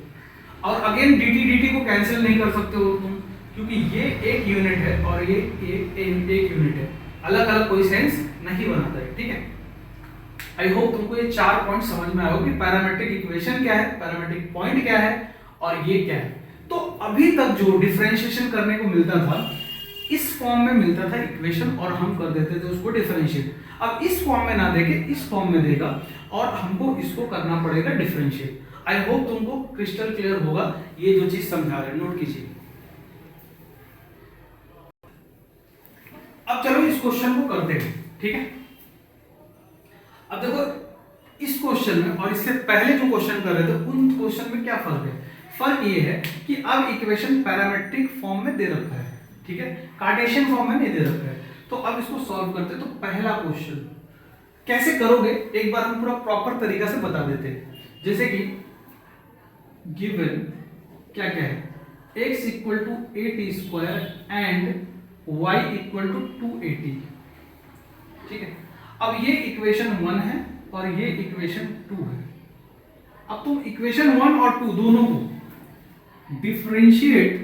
[SPEAKER 1] और अगेन dt को कैंसिल नहीं कर सकते हो तुम, क्योंकि ये एक यूनिट है और ये एक यूनिट है, अलग अलग कोई सेंस नहीं बनाता है, ठीक है। आई होप तुमको ये 4 पॉइंट समझ में आया कि पैरामेट्रिक इक्वेशन क्या है, पैरामेट्रिक पॉइंट क्या है और ये क्या है। तो अभी तक जो डिफरेंशिएशन करने को मिलता था, इस फॉर्म में मिलता था इक्वेशन और हम कर देते थे उसको डिफरेंशिएट। अब इस फॉर्म में ना देके इस फॉर्म में देगा और हमको इसको करना पड़ेगा डिफरेंशिएट। आई होप तुमको क्रिस्टल क्लियर होगा ये जो चीज समझा रहे हैं, नोट कीजिए। अब चलो इस क्वेश्चन को करते हैं, ठीक है। अब देखो इस क्वेश्चन में और इससे पहले जो क्वेश्चन कर रहे थे उन क्वेश्चन में क्या फर्क है। फर्क ये है कि अब इक्वेशन पैरामेट्रिक फॉर्म में दे रखा है, ठीक है, कार्टेशियन फॉर्म में नहीं दे रखा है। तो अब इसको सॉल्व करते हैं। तो पहला क्वेश्चन कैसे करोगे एक बार हम पूरा प्रॉपर तरीका से बता देते हैं। जैसे कि गिवन क्या क्या है, x equal to 8 square and y equal to 280, ठीक है। अब ये इक्वेशन 1 है और ये इक्वेशन 2 है। अब तुम इक्वेशन 1 और 2 दोनों को differentiate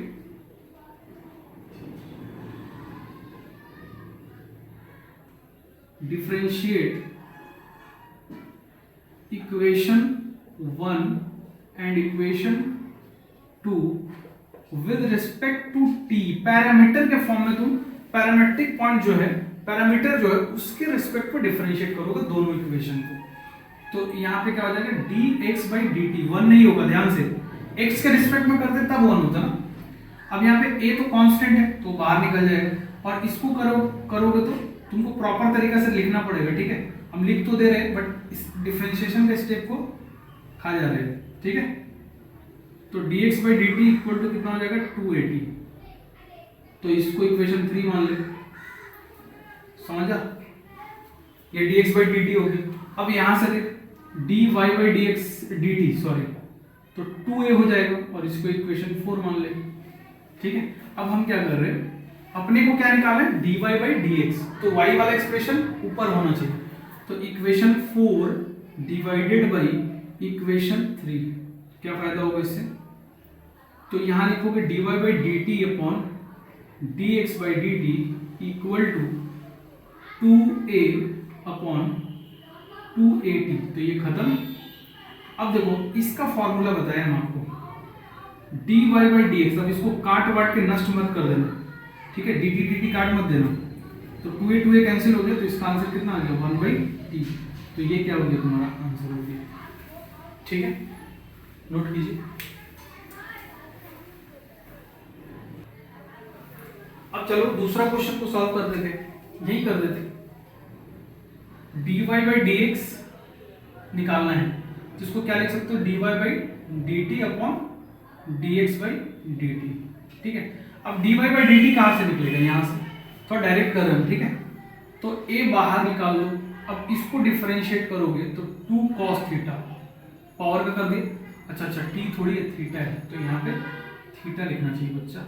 [SPEAKER 1] equation 1 and equation 2 with respect to t, parameter के फॉर्म में तुम पैरामेट्रिक पॉइंट जो है, पैरामीटर जो है उसके रिस्पेक्ट पर डिफरेंशिएट करोगे दोनों इक्वेशन को। तो यहाँ पे क्या हो जाएगा, dx बाई dt 1 नहीं होगा, ध्यान से, x के रिस्पेक्ट में करते तब 1 होता ना। अब यहाँ पे a तो कांस्टेंट है तो बाहर निकल जाएगा, और इसको करोगे तो तुमको प्रॉपर तरीका से लिखना पड़ेगा, ठीक है। हम लिख तो दे रहे हैं बट इस डिफरेंशिएशन के स्टेप को खा जा रहे हैं, ठीक है। तो dx by dt equal to कितना हो जाएगा 280, तो इसको इक्वेशन 3 मान ले, समझा, ये dx बाई dt होगी। अब यहां से देख dy बाई dt सॉरी, तो 2a हो जाएगा और इसको इक्वेशन 4 मान ले, ठीक है। अब हम क्या कर रहे हैं, अपने को क्या निकालना है, dy बाई dx, तो y वाला एक्सप्रेशन ऊपर होना चाहिए। तो इक्वेशन 4 डिवाइडेड बाई इक्वेशन 3, क्या फायदा होगा इससे, तो यहां लिखोगे dy by dt upon dx by dt equal to 2a upon 280, तो ये खत्म। अब देखो इसका फॉर्मूला बताया हम आपको, dy बाई dx, अब इसको काट वाट के नष्ट मत कर देना, ठीक है, dt काट मत देना, तो 2a कैंसिल हो गया, तो इसका आंसर कितना आ गया 1 बाई t, तो ये क्या हो गया तुम्हारा आंसर हो गया, ठीक है, नोट कीजिए। अब चलो दूसरा क्वेश्चन को सॉल्व कर देते, यही कर देते। dy बाई dx निकालना है, जिसको क्या लिख सकते हो, dy by dt upon dx by dt, ठीक है। अब dy बाई dt कहां से निकलेगा, यहां से, तो डायरेक्ट कर रहे हैं, ठीक है। तो a बाहर निकाल लो, अब इसको डिफरेंशिएट करोगे तो 2 cos थीटा, पावर का कर दिए, अच्छा t थोड़ी है, थीटा है, तो यहाँ पे थीटा लिखना चाहिए बच्चा,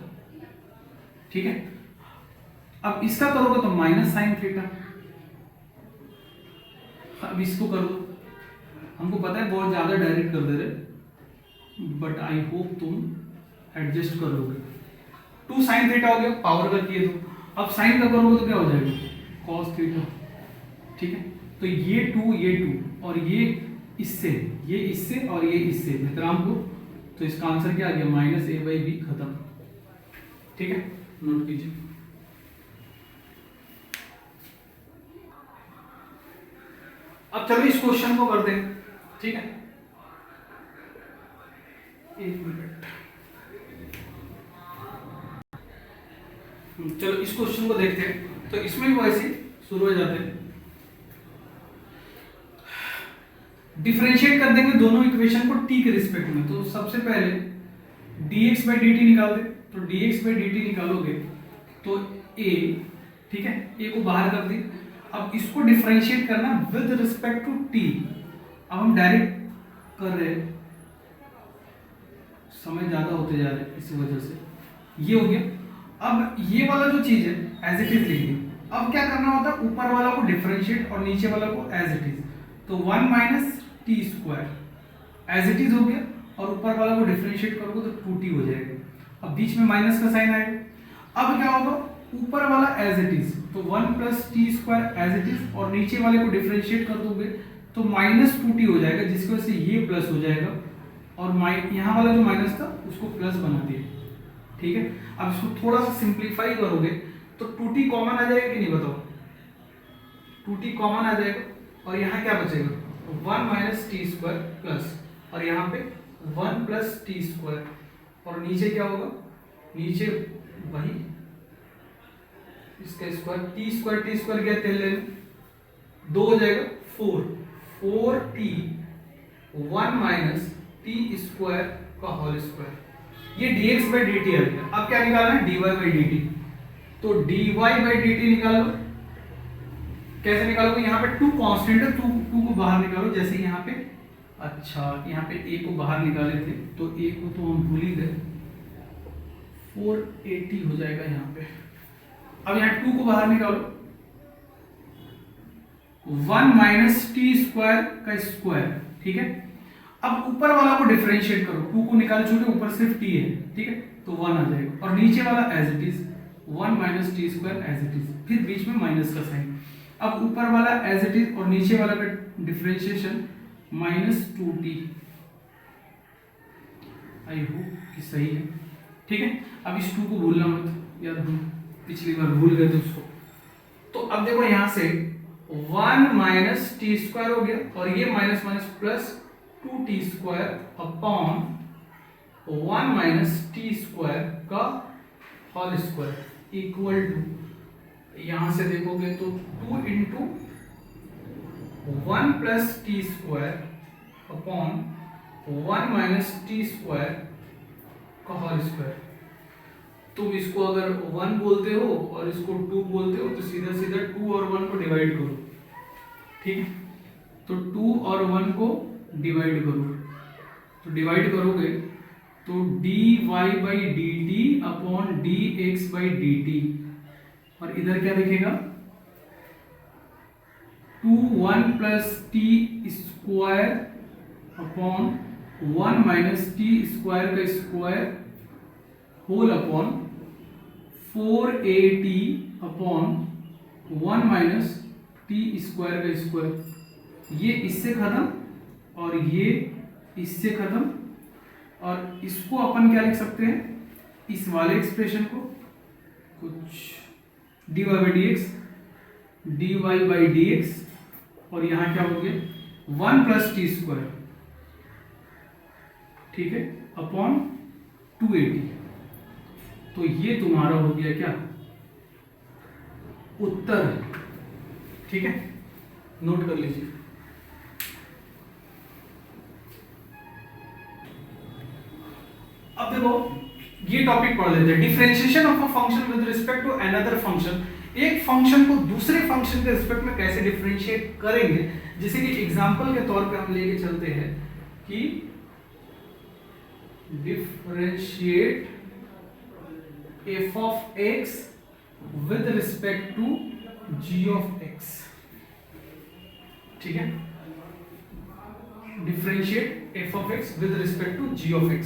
[SPEAKER 1] ठीक है। अब इसका करोगे तो माइनस साइन थीटा, अब इसको कर लो, हमको पता है बहुत ज्यादा डायरेक्ट कर दे रहे, बट आई होप तुम एडजस्ट कर लोगे। 2 साइन थीटा हो गया, पावर का किए तो, अब साइन का करोगे तो क्या हो जाएगा, cos थीटा, ठीक है। तो ये टू और ये इससे और ये इससे मित्रांक, तो इसका आंसर क्या आ गया, -a/b, खत्म, ठीक है, नोट कीजिए। अब चलो इस क्वेश्चन को करते हैं, ठीक है, एक मिनट, चलो इस क्वेश्चन को देखते हैं। तो इसमें भी वैसे शुरू हो जाते हैं, डिफरेंशिएट कर देंगे दोनों इक्वेशन को t के रिस्पेक्ट में। तो सबसे पहले dx/dt निकाल दे, तो dx/dt निकालोगे तो a, ठीक है, a को बाहर कर दी। अब इसको डिफरेंशिएट करना विद रिस्पेक्ट टू t। अब हम डायरेक्ट कर रहे हैं, समय ज्यादा होते जा रहे हैं इसी वजह से, ये हो गया। अब ये वाला जो चीज है एज इट इज लिख दी। अब क्या करना होता है, ऊपर वाला को डिफरेंशिएट और नीचे वाला को एज इट इज। तो 1 - t² एज इट इज हो गया, और ऊपर वाला को डिफरेंशिएट करोगे तो 2t हो जाएगा। अब बीच में माइनस का साइन आएगा। अब क्या होगा, ऊपर वाला एज इट इज, तो 1 + t² एज इट इज, और नीचे वाले को डिफरेंशिएट कर दोगे तो -2t हो जाएगा, जिसकी वजह से ये प्लस हो जाएगा, और यहाँ वाला जो माइनस था उसको प्लस बना दिए, ठीक है। अब इसको थोड़ा सा सिंप्लीफाई करोगे तो 2t कॉमन आ जाएगा कि नहीं, बताओ, 2t कॉमन आ जाएगा, और यहाँ क्या बचेगा, 1 - t² प्लस, और यहाँ पे 1 + t², और नीचे क्या होगा, नीचे वही इसका स्क्वायर, t² क्या तेल ले, 2 हो जाएगा, 4t 1 - t² का होल स्क्वायर। ये dx/dt आ गया। अब क्या निकालना है, dy/dt। तो dy/dt निकाल लो। कैसे निकालोगे, यहाँ पे 2 कांस्टेंट है, 2 को बाहर निकालो, जैसे यहाँ पे, अच्छा यहाँ पे a को बाहर निकाले थे तो a को तो हम भूल ही गए, 480 हो जाएगा यहाँ पे। अब यहाँ 2 को बाहर निकालो, 1 - t² का स्क्वायर, ठीक है। अब ऊपर वाला को डिफरेंशिएट करो, 2 को निकाल छोटे, ऊपर सिर्फ t है, ठीक है, तो 1 आ जाएगा, और नीचे वाला as it is 1 - t² as it is, फिर बीच में माइनस का साइन। अब ऊपर वाला एज इट इज और नीचे वाला का डिफरेंशिएशन -2t। आई होप कि सही है, ठीक है। अब इस 2 को भूलना मत, यार हम पिछली बार भूल गए थे उसको। तो अब देखो यहाँ से 1 - t² हो गया, और ये minus plus 2t² upon 1 - t² का होल स्क्वायर इक्वल टू, यहां से देखोगे तो 2 × 1 + t² अपॉन 1 - t² का होल स्क्वायर। तुम इसको अगर 1 बोलते हो और इसको 2 बोलते हो तो सीधा सीधा 2 और 1 को डिवाइड करो, ठीक है। तो 2 और 1 को डिवाइड करो, तो डिवाइड करोगे तो dy/dt अपॉन dx/dt, और इधर क्या दिखेगा, 1 + t² अपॉन 1 - t² का square whole upon 4at upon 1 - t² का स्क्वायर। ये इससे खत्म और ये इससे खत्म, और इसको अपन क्या लिख सकते हैं, इस वाले एक्सप्रेशन को कुछ dy/dx, और यहां क्या हो गया 1 + t², ठीक है, अपॉन 280। तो ये तुम्हारा हो गया क्या, उत्तर, ठीक है, नोट कर लीजिए। अब देखो ये टॉपिक पढ़ लेते हैं, differentiation of a function with respect to another function. एक फंक्शन को दूसरे फंक्शन के रिस्पेक्ट में कैसे डिफरेंशिएट करेंगे, जैसे कि एग्जांपल के तौर पे हम लेके चलते हैं कि differentiate f of x with respect to g of x, ठीक है, differentiate f of x with respect to g of x।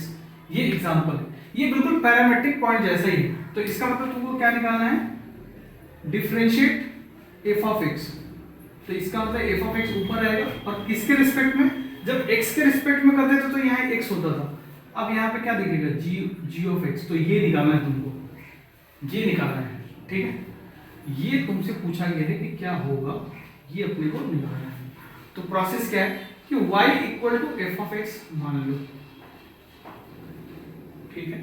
[SPEAKER 1] ये एग्जांपल है, ये बिल्कुल पैरामेट्रिक पॉइंट जैसा ही है। तो इसका मतलब तुमको क्या निकालना है, डिफरेंशिएट एफ ऑफ एक्स, तो इसका मतलब एफ ऑफ एक्स ऊपर रहेगा और किसके रिस्पेक्ट में, जब एक्स के रिस्पेक्ट में करते थे तो यहाँ एक्स होता था, अब यहाँ पे क्या दिखेगा जी ऑफ एक्स, तो ये निकालना है तुमको, ये निकालना है, ठीक है। ये तुमसे पूछा गया है कि क्या होगा, ये अपने को निकालना है। तो प्रोसेस क्या है कि y equal to f of x मान लो, ठीक है।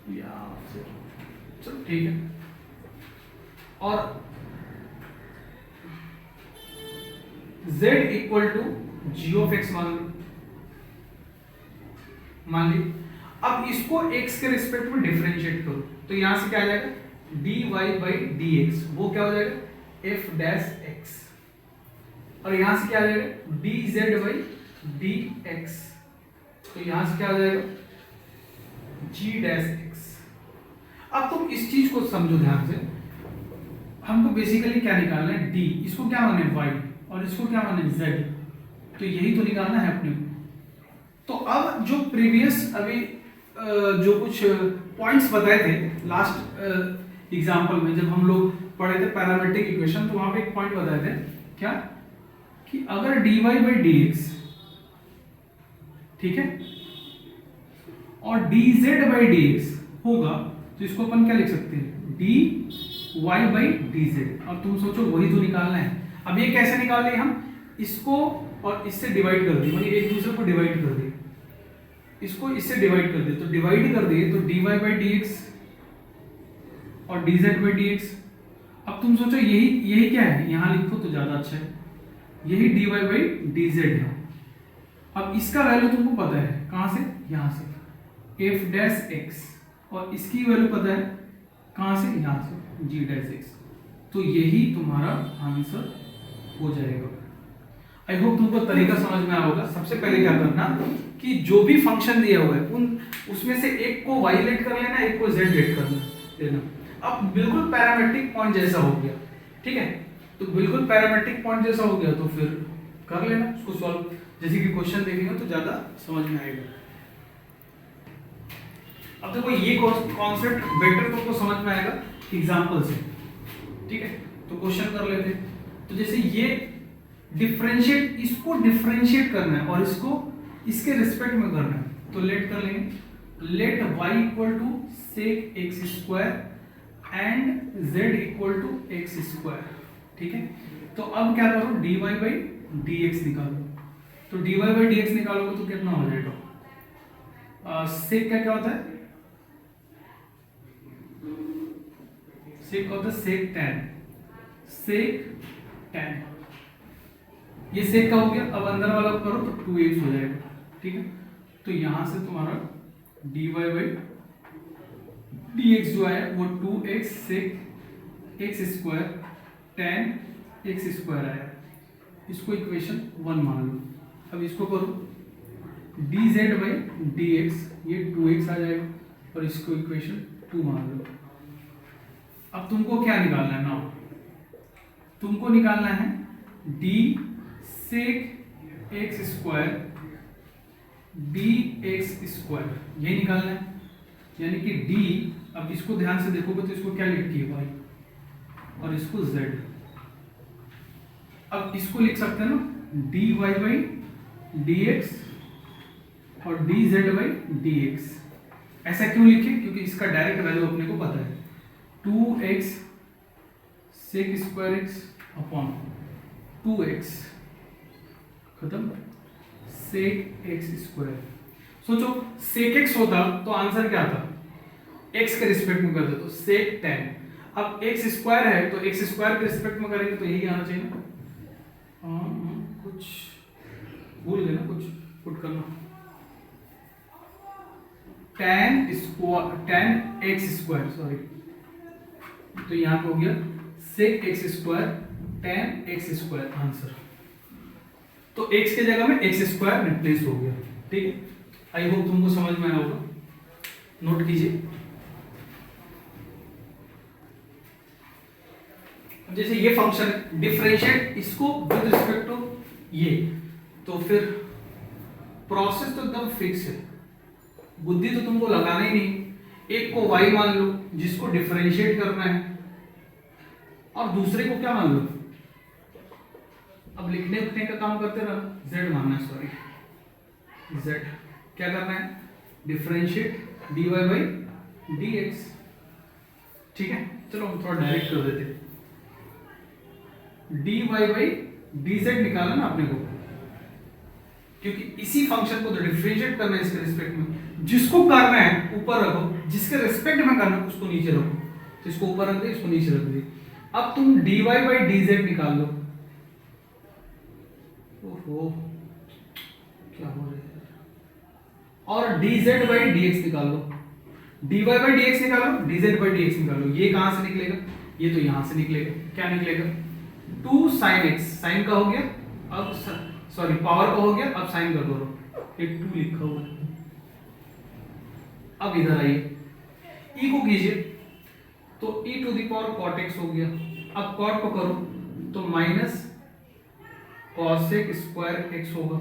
[SPEAKER 1] या चलो ठीक है, और z equal to g of x मान लो, मान ली। अब इसको x के रिस्पेक्ट में डिफरेंशिएट करो, तो यहां से क्या आ जाएगा dy बाई डी एक्स, वो क्या हो जाएगा f डैश x, और यहां से क्या आ जाएगा dz बाई डी एक्स, तो यहां से क्या हो जाएगा g डैश x। अब तुम इस चीज को समझो ध्यान से, हमको बेसिकली क्या निकालना है d, इसको क्या माने y और इसको क्या माने z, तो यही तो निकालना है अपने को। तो अब जो प्रीवियस अभी जो कुछ पॉइंट्स बताए थे लास्ट एग्जांपल में, जब हम लोग पढ़े थे पैरामेट्रिक इक्वेशन, तो वहां पे एक पॉइंट बताए थे क्या, कि अगर dy बाई डी एक्स, ठीक है, और dz बाई डी एक्स होगा, तो इसको अपन क्या लिख सकते हैं dy बाई dz, और तुम सोचो वही तो निकालना है। अब ये कैसे निकाल रहे हम, इसको और इससे डिवाइड कर दिए, मतलब एक दूसरे को डिवाइड कर दिए, इसको इससे डिवाइड कर दिए, तो डिवाइड कर दिए तो dy बाई डी एक्स और dz बाई डी एक्स। अब तुम सोचो यही क्या है, यहां लिखो तो ज्यादा अच्छा है, यही dy बाई dz है। अब इसका वैल्यू तुमको पता है कहां से, यहां से f डैश x, और इसकी वैल्यू पता है कहां से, यहां से g डैश x, तो यही तुम्हारा आंसर हो जाएगा। आई होप तुमको तरीका समझ में आया होगा। सबसे पहले क्या करना कि जो भी फंक्शन दिया हुआ है उसमें से एक को y लेट कर लेना, एक को z लेट कर लेना। अब बिल्कुल पैरामेट्रिक पॉइंट जैसा हो गया, ठीक है, तो बिल्कुल पैरामेट्रिक पॉइंट जैसा हो गया तो फिर कर लेना उसको सॉल्व, जैसे कि क्वेश्चन देखेंगे तो ज्यादा समझ में आएगा। अब देखो ये कॉन्सेप्ट बेटर तुमको समझ में आएगा एग्जांपल से, ठीक है। तो क्वेश्चन कर लेते हैं। तो जैसे ये डिफरेंशिएट, इसको डिफरेंशिएट करना है और इसको इसके रिस्पेक्ट में करना है, तो लेट कर लेंगे, let y equal to sec x square and z equal to x square, ठीक है। तो अब क्या करो dy बाई डी एक्स निकालो, तो dy बाई डी एक्स निकालोगे तो कितना हो जाएगा, सेक का क्या होता है, सेक का होता है सेक टैन, सेक टैन, ये सेक का हो गया। अब अंदर वाला करो तो 2x हो जाएगा, ठीक है। तो यहां से तुम्हारा dy बाई dx जो है वो 2x sec x square tan x square आया, इसको इक्वेशन 1 मान लो। अब इसको करो dz बाई dx, ये 2x आ जाएगा, और इसको इक्वेशन 2 मान लो। अब तुमको क्या निकालना है ना, तुमको निकालना है d sec x square d x square, ये निकालना है, यानी कि d, अब इसको ध्यान से देखोगे तो इसको क्या लिखती है y और इसको z। अब इसको लिख सकते हैं ना dy बाई dx और dz बाई dx। ऐसा क्यों लिखे, क्योंकि इसका डायरेक्ट वैल्यू अपने को पता है 2x sec square x upon 2x खत्म सेक एक्स स्क्वायर। सोचो सेक एक्स होता तो आंसर क्या था, एक्स के रिस्पेक्ट में करते तो सेक टैन, अब एक्स स्क्वायर है तो एक्स स्क्वायर के रिस्पेक्ट में करेंगे तो यही आना चाहिए ना। कुछ भूल गए ना, कुछ पुट करना, टैन एक्स स्क्वायर, सॉरी, तो यहां पे हो गया sec x square tan x square answer. तो x के जगह में एक्स स्क्वायर रिप्लेस हो गया, ठीक है। आई होप तुमको समझ में आया होगा, नोट कीजिए। जैसे ये फंक्शन डिफरेंशिएट इसको विद रिस्पेक्ट टू ये, तो फिर प्रोसेस तो एकदम फिक्स है, बुद्धि तो तुमको लगाना ही नहीं। एक को y मान लो जिसको डिफरेंशिएट करना है, और दूसरे को क्या मान लो, अब लिखने उठने का काम करते रहो, z मानना है, सॉरी z क्या करना है, डिफरेंशिएट dy बाई dx। ठीक है, चलो हम थोड़ा डायरेक्ट कर देते, dy बाई dz निकाला ना आपने को, क्योंकि इसी फंक्शन को तो डिफरेंशिएट करना है इसके रिस्पेक्ट में। जिसको करना है ऊपर रखो, जिसके रिस्पेक्ट में करना है उसको नीचे रखो, तो इसको ऊपर रख दे, इसको नीचे रख दे। अब तुम dy बाई dz निकाल लो। ओहो क्या हो रहा है, और dz बाई dx निकाल लो, dy बाई dx निकालो, dz बाई dx निकालो। ये कहां से निकलेगा, ये तो यहां से निकलेगा, क्या निकलेगा, 2 sin x, साइन का हो गया, अब सॉरी पावर का हो गया, अब साइन कर दो, एक 2 लिखा हुआ है। अब इधर आइए, e को कीजिए तो e to the power cot x हो गया। अब cot को करो तो माइनस cos स्क्वायर x होगा।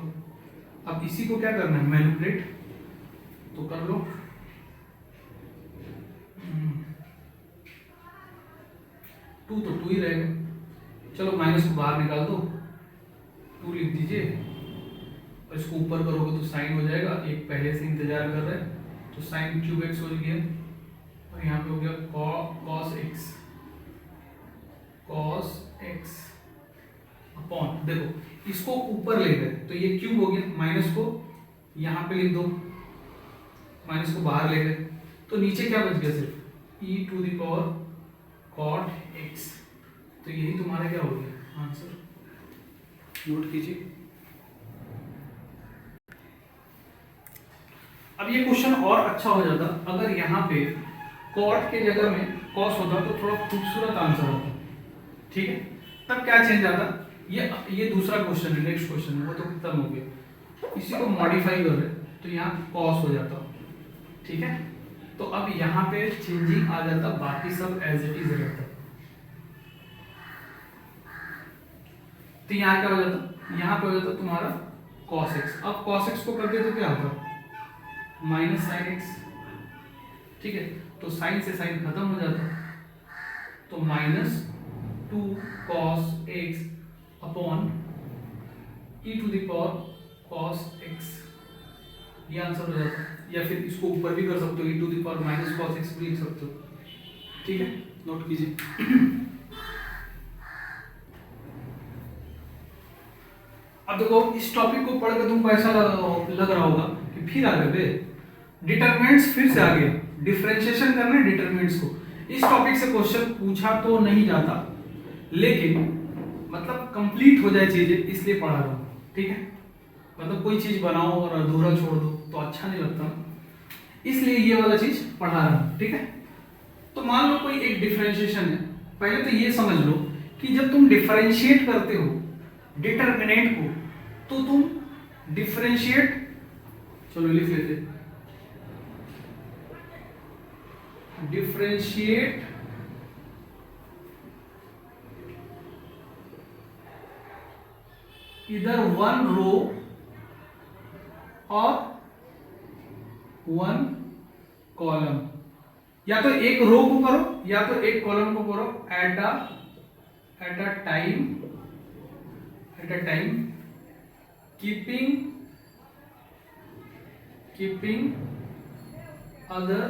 [SPEAKER 1] अब इसी को क्या करना है, मैनिपुलेट, तो कर लो, टू तो 2 ही रहेगा। चलो माइनस को बाहर निकाल दो, 2 लिख दीजिए, और इसको ऊपर करोगे तो साइन हो जाएगा, एक पहले से इंतजार कर रहा है, तो साइन क्यूब एक्स हो गया, और यहाँ पे हो गया cos x अपॉन, देखो इसको ऊपर ले गए तो ये क्यूब हो गया, माइनस को यहाँ पे लिख दो, माइनस को बाहर ले गए तो नीचे क्या बच गया, सिर्फ e to the power cot x। तो यही तुम्हारा क्या हो गया आंसर, नोट कीजिए। अब ये क्वेश्चन और अच्छा हो जाता अगर यहाँ पे cot के जगह में cos होता तो थोड़ा खूबसूरत आंसर होता, ठीक है, तब क्या चेंज आता, ये दूसरा क्वेश्चन है, नेक्स्ट क्वेश्चन है, वो तो खत्म हो गया, इसी को मॉडिफाई कर रहे तो यहाँ cos हो जाता, ठीक है। तो अब यहाँ पे चेंजिंग आ जाता, बाकी सब एज इट इज रहता। तो यहाँ क्या हो जाता, यहाँ पे हो जाता तुम्हारा cos x। अब cos x को करते तो क्या होता, माइनस साइन x, ठीक है, तो साइन से साइन खत्म हो जाता, तो minus 2 cos x upon e to the power cos x, ये आंसर हो जाता। या फिर इसको ऊपर भी कर सकते हो, e to the power minus cos x भी लिख सकते हो, ठीक है, नोट कीजिए। अब देखो इस टॉपिक को पढ़कर तुमको ऐसा लग रहा होगा कि फिर आ गए डिटरमिनेंट्स, फिर से आ गया, डिफरेंशिएशन करना है डिटरमिनेंट्स को। इस टॉपिक से क्वेश्चन पूछा तो नहीं जाता, लेकिन मतलब कंप्लीट हो जाए चीजें इसलिए पढ़ा रहा हूँ, ठीक है। मतलब कोई चीज बनाओ और अधूरा छोड़ दो तो अच्छा नहीं लगता, इसलिए ये वाला चीज पढ़ा रहा हूँ, ठीक है। तो मान लो कोई एक डिफरेंशिएशन है, पहले तो ये समझ लो कि जब तुम डिफरेंशिएट करते हो डिटरमिनेंट को तो तुम डिफरेंशिएट, चलो लिख लेते, डिफरेंशिएट इधर वन रो और वन कॉलम, या तो एक रो को करो या तो एक कॉलम को करो at a time keeping other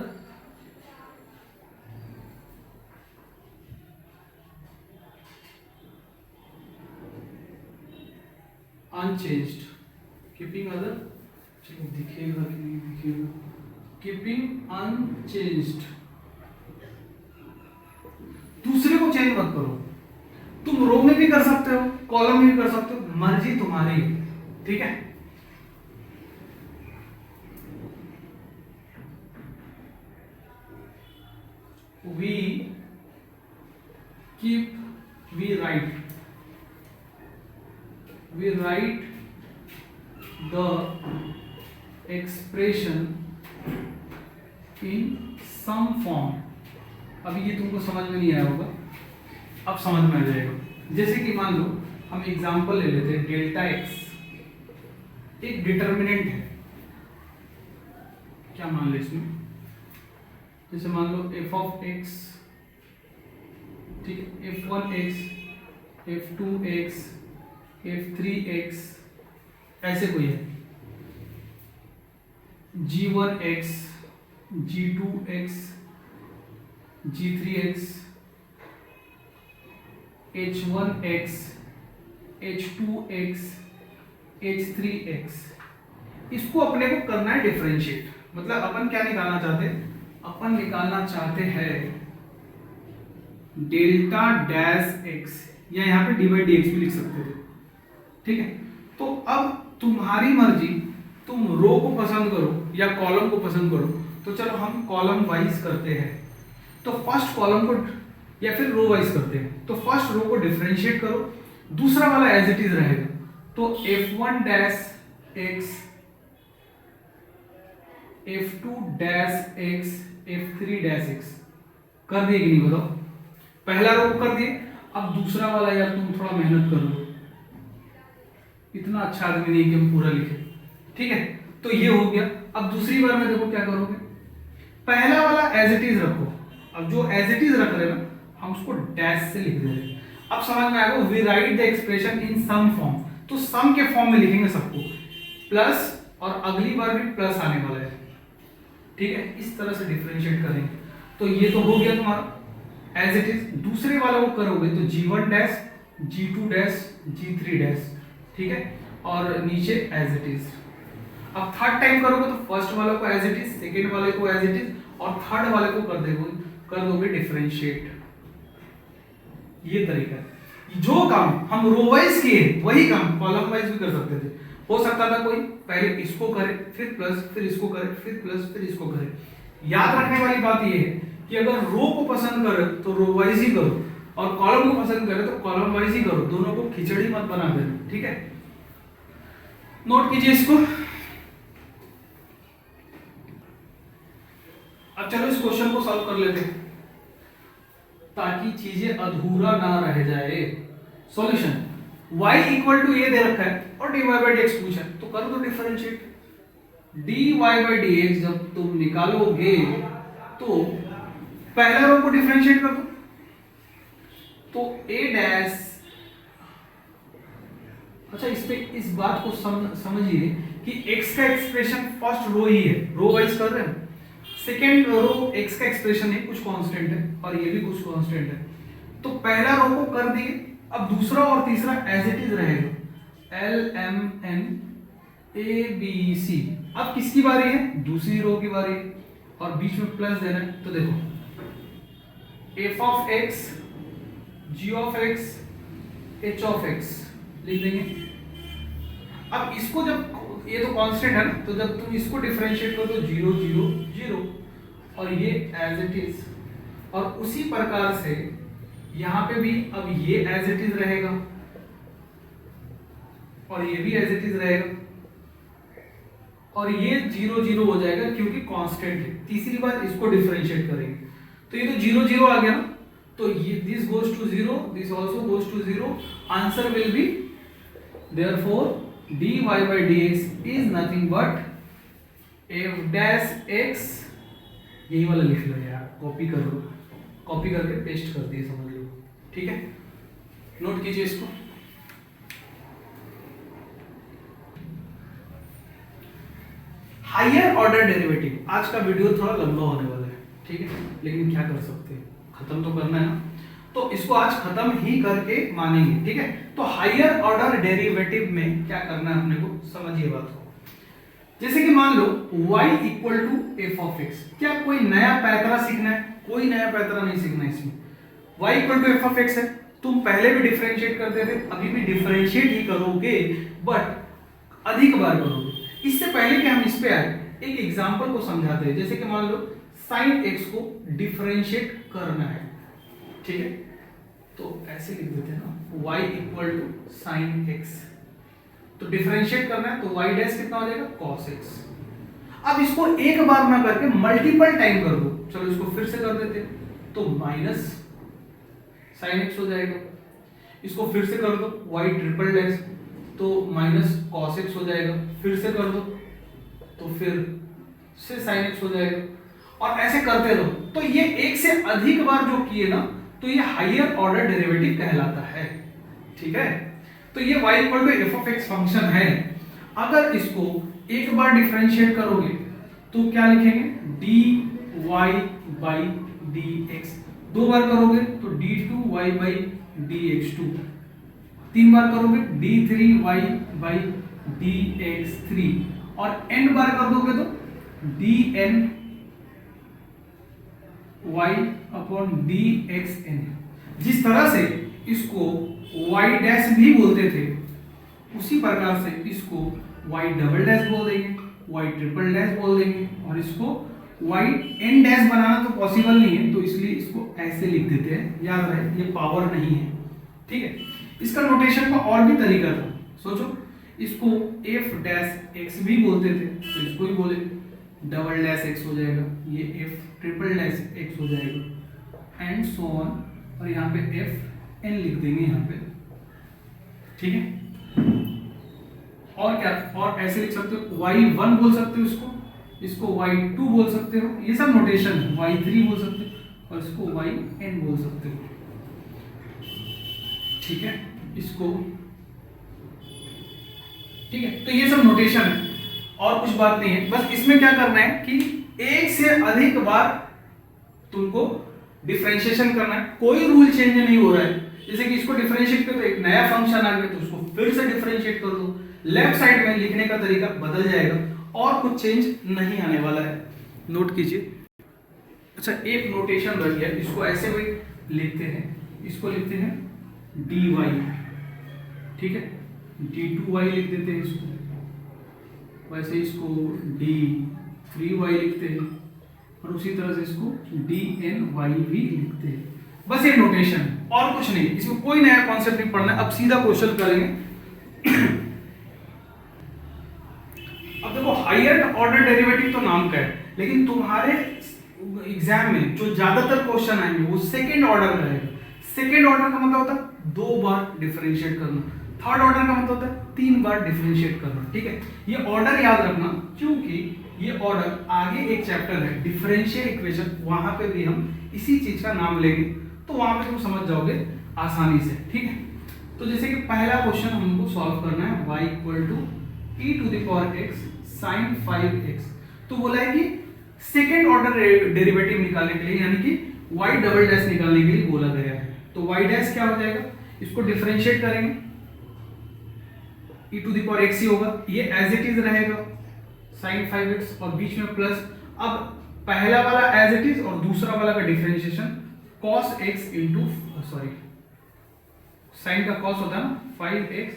[SPEAKER 1] unchanged, keeping other, चलो दिखेगा कि नहीं दिखेगा, कीपिंग अनचेंज्ड। दूसरे को चेंज मत करो, तुम रो में भी कर सकते हो, कॉलम में भी कर सकते हो, मर्जी तुम्हारी, ठीक है। we write the expression in some form। अभी ये तुमको समझ में नहीं आया होगा, अब समझ में आ जाएगा। जैसे कि मान लो हम एग्जांपल ले लेते हैं, डेल्टा एक्स एक डिटर्मिनेंट है, क्या मान लो इसमें, जैसे मान लो एफ ऑफ एक्स, ठीक है, f1x, f2x, f3x, ऐसे कोई है, g1x, g2x, g3x, h1x, h2x, h3x, इसको अपने को करना है डिफरेंशिएट। मतलब अपन क्या निकालना चाहते हैं, अपन निकालना चाहते हैं डेल्टा डैश एक्स, या यहाँ पे डी बाई डी एक्स भी लिख सकते थे, ठीक है। तो अब तुम्हारी मर्जी, तुम रो को पसंद करो या कॉलम को पसंद करो, तो चलो हम कॉलम वाइज करते हैं। तो फर्स्ट कॉलम को या फिर रो वाइज करते हैं, तो फर्स्ट रो को डिफरेंशिएट करो, दूसरा वाला एज इट इज रहेगा। तो f1 dash x, f2 dash x, f3 dash x कर दिए कि नहीं बताओ? पहला रो कर दिए, अब दूसरा वाला यार तुम थोड़ा मेहनत कर लो, इतना अच्छा आदमी नहीं कि हम पूरा लिखे, ठीक है। तो ये हो गया। अब दूसरी बार में देखो क्या करोगे, पहला वाला एज इट इज रखो, अब जो एज इट इज रख रहे ना हम उसको डैश से लिख दे रहे। अब समझ में आएगा, we write the expression in sum form, तो सम के फॉर्म में लिखेंगे सबको, प्लस, और अगली बार भी प्लस आने वाला है, ठीक है। इस तरह से डिफरेंशिएट करेंगे। तो ये तो हो गया तुम्हारा एज इट इज। दूसरे वाला को करोगे तो g1 dash, g2 dash, g3 dash, ठीक है, और नीचे एज इट इज। अब थर्ड टाइम करोगे तो फर्स्ट वाले को एज इट इज, सेकेंड वाले को एज इट इज, और थर्ड वाले को कर दोगे डिफरेंशिएट। ये तरीका है। जो काम हम रो वाइज किए वही काम कॉलम वाइज भी कर सकते थे। हो सकता था कोई पहले इसको करे, फिर प्लस, फिर इसको करे, फिर प्लस, फिर इसको करे। याद रखने वाली बात ये है कि अगर रो को पसंद करे तो रो वाइज ही करो, और कॉलम को पसंद करे तो कॉलम वाइज ही करो, दोनों को खिचड़ी मत बना देना, ठीक है। नोट कीजिए इसको। अब चलो इस क्वेश्चन को सॉल्व कर लेते हैं ताकि चीजें अधूरा ना रह जाए। सॉल्यूशन y इक्वल टू ये दे रखा है और dy बाई dx पूछा है, तो कर दो डिफरेंशिएट। dy बाई dx जब तुम निकालोगे तो पहला रो को डिफरेंशिएट कर दो, तो a डैश, अच्छा इस पे इस बात को समझिए कि x का एक्सप्रेशन फर्स्ट रो ही है, रो वाइज कर रहे हैं। सेकेंड रो x का एक्सप्रेशन है, कुछ कांस्टेंट है, और ये भी कुछ कांस्टेंट है। तो पहला रो को कर दिए, अब दूसरा और तीसरा एज इट इज रहेगा, L M N A B C। अब किसकी बारी है? दूसरी रो की बारी है, और बीच में प्लस देना है। तो देखो f of x, g of x, h of x लिख देंगे। अब इसको जब, ये तो कांस्टेंट है ना, तो जब तुम इसको डिफरेंशिएट करो तो 0 0 0, और ये एज इट इज। और उसी प्रकार से यहां पे भी अब ये एज इट इज रहेगा, और ये भी एज इट इज रहेगा, और ये 0 0 हो जाएगा क्योंकि कांस्टेंट है। तीसरी बार इसको डिफरेंशिएट करेंगे तो ये तो 0 0 आ गया ना, तो ये this goes to 0, this also goes to 0, answer will be therefore dy by dx is nothing but f dash x। यही वाला लिख लो यार, कॉपी कर लो, कॉपी करके पेस्ट कर दिए, समझ लो, ठीक है। नोट कीजिए इसको। हायर ऑर्डर डेरिवेटिव, आज का वीडियो थोड़ा लंबा होने वाला है, ठीक है, लेकिन क्या कर सकते हैं, खत्म तो करना है ना, तो इसको आज खत्म ही करके मानेंगे, ठीक है। तो हायर ऑर्डर डेरिवेटिव में क्या करना है अपने को, समझिए बात को। जैसे कि मान लो y equal to f of x, क्या कोई नया पैतरा सीखना है? कोई नया पैतरा नहीं सीखना है इसमें। y equal to f of x है, तुम पहले भी डिफरेंशिएट करते थे, अभी भी डिफरेंशिएट ही करोगे, बट अधिक बार करोगे। इससे पहले कि हम इस पे आए, एक एग्जांपल को समझाते हैं। जैसे कि मान लो sin x को डिफरेंशिएट करना है, ठीक है, तो ऐसे लिख देते हैं ना, y equal to sine x, तो डिफरेंशिएट करना है तो y डैश कितना हो जाएगा, cos x। अब इसको एक बार ना करके मल्टीपल टाइम कर दो, चलो इसको फिर से कर देते हैं, तो माइनस साइन x हो जाएगा। इसको फिर से कर दो y ट्रिपल डैश, तो माइनस cos x हो जाएगा। फिर से कर दो तो फिर से साइन एक्स हो जाएगा, और ऐसे करते रहो। तो ये एक से अधिक बार जो किए ना, तो ये हायर ऑर्डर डेरिवेटिव कहलाता है। ठीक है, तो ये y equal to f of x function है। अगर इसको एक बार डिफरेंशिएट करोगे तो क्या लिखेंगे, dy बाई dx, दो बार करोगे तो d2y बाई dx2, तीन बार करोगे d3y बाई dx3, और n बार कर दोगे तो dn y अपॉन dxn। जिस तरह से इसको y डैश भी बोलते थे, उसी प्रकार से इसको y डबल डैश बोल देंगे, y ट्रिपल डैश बोल देंगे, और इसको y n डैश बनाना तो पॉसिबल नहीं है, तो इसलिए इसको ऐसे लिख देते हैं। याद रहे, ये पावर नहीं है। ठीक है, इसका नोटेशन का और भी तरीका था। सोचो, इसको f डैश x भी बोलते थे, तो इसको ही बोले डबल डैश x हो जाएगा, ये f ट्रिपल डैश x हो जाएगा, एंड सो ऑन, और यहाँ पे f n लिख देंगे यहाँ पे। ठीक है, और क्या, और ऐसे लिख सकते हो, y1 बोल सकते हो इसको, इसको y2 बोल सकते हो, ये सब नोटेशन है, y3 बोल सकते हो, और इसको yn बोल सकते हो। ठीक है, इसको, ठीक है, तो ये सब नोटेशन है, और कुछ बात नहीं है। बस इसमें क्या करना है कि एक से अधिक बार तुमको डिफरेंशिएशन करना है, कोई रूल चेंज नहीं हो रहा है। जैसे कि इसको डिफरेंशिएट करो तो एक नया फंक्शन आ गया, तो उसको फिर से डिफरेंशिएट कर दो, लेफ्ट साइड में लिखने का तरीका बदल जाएगा, और कुछ चेंज नहीं आने वाला है। नोट कीजिए। अच्छा, एक नोटेशन रह गया, इसको ऐसे भी लिखते हैं, इसको लिखते हैं dy, ठीक है, d2y लिख देते हैं इसको, वैसे इसको d3y लिखते हैं, और उसी तरह से इसको dny भी लिखते हैं। बस ये नोटेशन है, और कुछ नहीं, इसमें कोई नया कॉन्सेप्ट नहीं पढ़ना है। अब सीधा क्वेश्चन करेंगे। अब देखो, हायर ऑर्डर डेरिवेटिव तो नाम का है, लेकिन तुम्हारे एग्जाम में जो ज्यादातर क्वेश्चन आएंगे वो सेकंड ऑर्डर का है। सेकंड ऑर्डर का मतलब होता है दो बार डिफरेंशिएट करना, थर्ड ऑर्डर का मतलब होता है तीन बार डिफरेंशिएट करना। ठीक है, ये ऑर्डर याद रखना, क्योंकि ये ऑर्डर आगे एक चैप्टर है डिफरेंशियल इक्वेशन, वहां पे भी हम इसी चीज का नाम लेंगे, तो वहां पे तुम समझ जाओगे आसानी से। ठीक है, तो जैसे कि पहला क्वेश्चन हमको सॉल्व करना है, y equal to e to the power x sin 5x। तो बोला है कि सेकेंड ऑर्डर डेरिवेटिव निकालने के लिए, यानी कि y डबल डैश निकालने के लिए बोला गया है। तो y डैश क्या हो जाएगा, इसको डिफरेंशिएट करेंगे, e to the power x ही होगा, ये एज इट इज रहेगा sin 5x, और बीच में प्लस। अब पहला वाला एज इट इज और दूसरा वाला का differentiation cos x into, sorry sine का cos होता है ना 5x,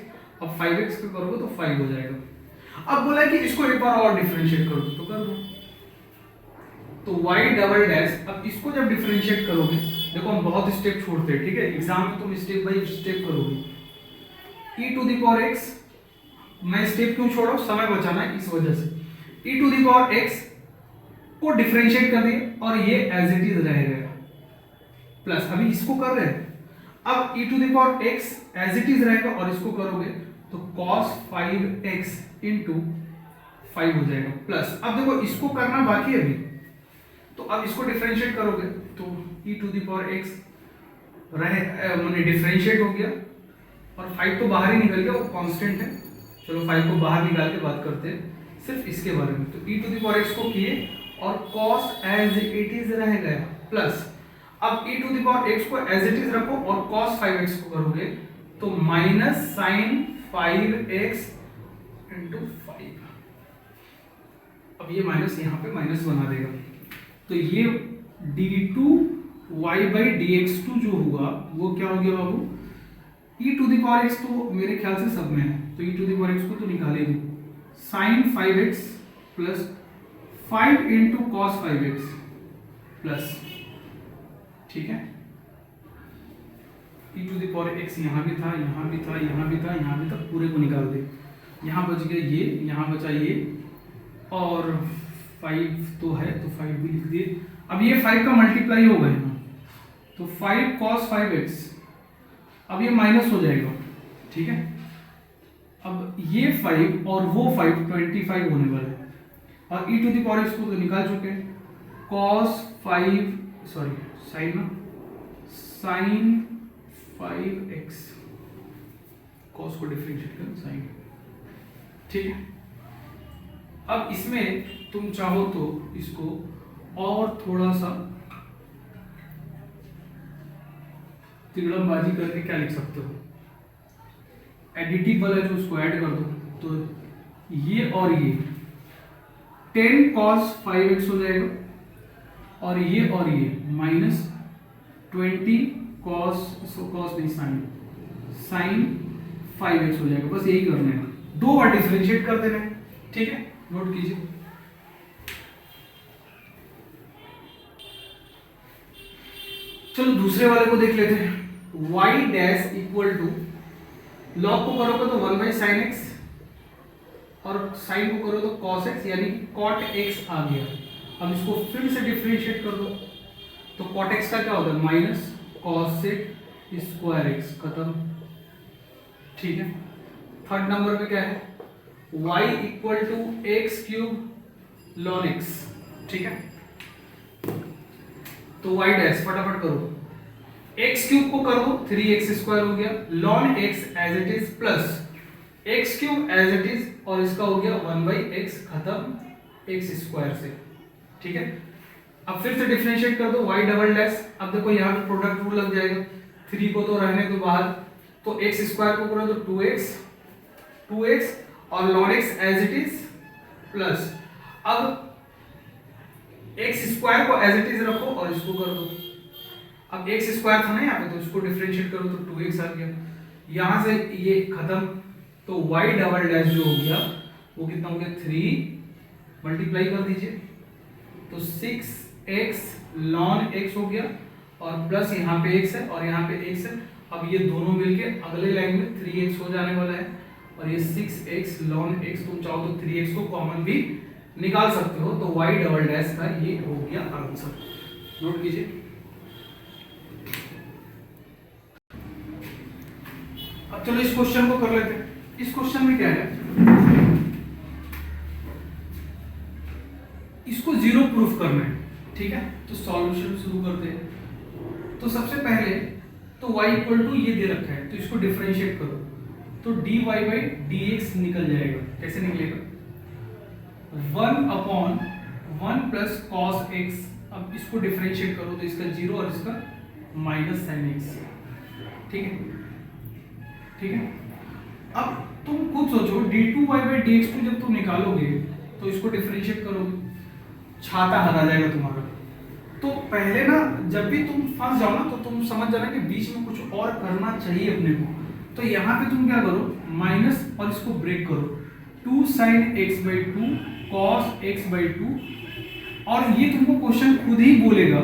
[SPEAKER 1] अब 5x पे करोगे तो 5 हो जाएगा। अब बोला है कि इसको एक बार और डिफरेंशिएट करो, तो कर दो, तो y डबल डैश। अब इसको जब डिफरेंशिएट करोगे, देखो हम बहुत स्टेप छोड़ते हैं, ठीक है, एग्जाम में तुम स्टेप बाय स्टेप करोगे। e to the power x, मैं स्टेप क्यों छोड़ा, समय बचाना है इस वजह से। e to the power x को डिफरेंशिएट कर दिए, और ये एज इट इज रहेगा, प्लस अभी इसको कर रहे हैं, अब e to the power x as it is रहेगा, और इसको करोगे तो cos 5x इंटू 5 हो जाएगा, प्लस अब देखो इसको करना बाकी है अभी, तो अब इसको डिफरेंशिएट करोगे तो e to the power x रहे, माने डिफरेंशिएट हो गया, और 5 तो बाहर ही निकल गया, वो कांस्टेंट है। चलो 5 को बाहर निकाल के बात करते हैं सिर्फ इसके बारे में। तो e to the power x को किए, और cos एज इट इज रह गया, प्लस अब e to the power x को एज इट इज रखो, और cos 5x को करोगे तो माइनस साइन 5x इंटू 5। अब ये माइनस यहाँ पे माइनस बना देगा, तो ये d2y बाई dx2 जो हुआ वो क्या हो गया बाबू, e to the power x तो मेरे ख्याल से सब में है, तो e to the power x को तो निकाले दो, sine 5x plus 5 into cos 5x plus, ठीक है, e to the power x यहाँ भी था, यहाँ भी था, यहाँ भी था, यहाँ भी था, पूरे को निकाल दे, यहाँ बच गया ये, यहाँ बचा ये, और 5 तो है तो 5 भी लिख दिए। अब ये 5 का मल्टीप्लाई होगा यहाँ, तो 5 cos 5x, अब ये माइनस हो जाएगा, ठीक है। अब ये 5 और वो 5 25 होने वाला है, और e to the power x को तो निकाल चुके हैं, cos 5 सॉरी साइन ना साइन 5x, cos को डिफरेंशिएट करें साइन, ठीक है। अब इसमें तुम चाहो तो इसको और थोड़ा सा तिगड़मबाजी करके क्या लिख सकते हो, एडिटिव वाला जो उसको ऐड कर दो, तो ये और ये 10 cos 5x हो जाएगा, और ये माइनस 20 cos नहीं साइन 5x हो जाएगा। बस यही करना है, दो बार डिफरेंशिएट कर देना है, ठीक है, नोट कीजिए। चलो दूसरे वाले को देख लेते हैं, y dash equal to, log को करोगे तो 1 बाई साइन एक्स, और साइन को करो तो cos x, यानी cot x आ गया। अब इसको फिर से डिफरेंशिएट कर दो, तो cot x का क्या होता है, माइनस cos स्क्वायर x, खत्म, ठीक है। थर्ड नंबर पे क्या है, y equal to x cube ln x, ठीक है। तो y डैश फटाफट करो, x क्यूब को कर दो 3x स्क्वायर हो गया, ln x as it is plus x cube as it is, और इसका हो गया 1 बाई x, खत्म x स्क्वायर से, ठीक है। अब फिर से डिफरेंशिएट कर दो, y डबल डैश, अब देखो यहाँ पे प्रोडक्ट रूल लग जाएगा, 3 को तो रहने दो बाहर, तो x स्क्वायर को करो तो 2x और ln x as it is plus, अब x स्क्वायर को एज इट इज रखो और इसको कर दो, अब x स्क्वायर था ना यहाँ पे, तो इसको डिफरेंशिएट करो तो 2x आ गया, यहां से ये खत्म, तो y डबल डैश जो हो गया वो कितना हो गया, 3 मल्टीप्लाई कर दीजिए, तो 6x ln x हो गया, और प्लस यहाँ पे x है और यहाँ पे x है, अब ये दोनों मिलके अगले लाइन में 3x हो जाने वाला है, और ये 6x ln x, तुम चाहो तो 3x को कॉमन भी निकाल सकते हो, तो y डबल डैश का ये हो गया आंसर, नोट कीजिए। अब चलो इस क्वेश्चन को कर लेते हैं। इस क्वेश्चन में क्या है, इसको जीरो प्रूफ करना है, ठीक है। तो सॉल्यूशन शुरू करते हैं। तो सबसे पहले तो y इक्वल टू ये दे रखा है, तो इसको डिफरेंशिएट करो, तो dy बाई dx निकल जाएगा, कैसे निकलेगा, 1/1 प्लस cos x, अब इसको डिफरेंशिएट करो तो इसका 0 और इसका माइनस sin x, ठीक है, ठीक है। अब तुम खुद सोचो, d2y बाई dx2 जब तुम निकालोगे तो इसको डिफरेंशिएट करोगे, छाता हरा जाएगा तुम्हारा। तो पहले ना जब भी तुम फंस जाओ ना, तो तुम समझ जाना कि बीच में कुछ और करना चाहिए अपने को, तो यहाँ पे तुम क्या करो, माइनस और इसको ब्रेक करो, 2 sin x by 2 cos x by 2, और ये तुमको क्वेश्चन खुद ही बोलेगा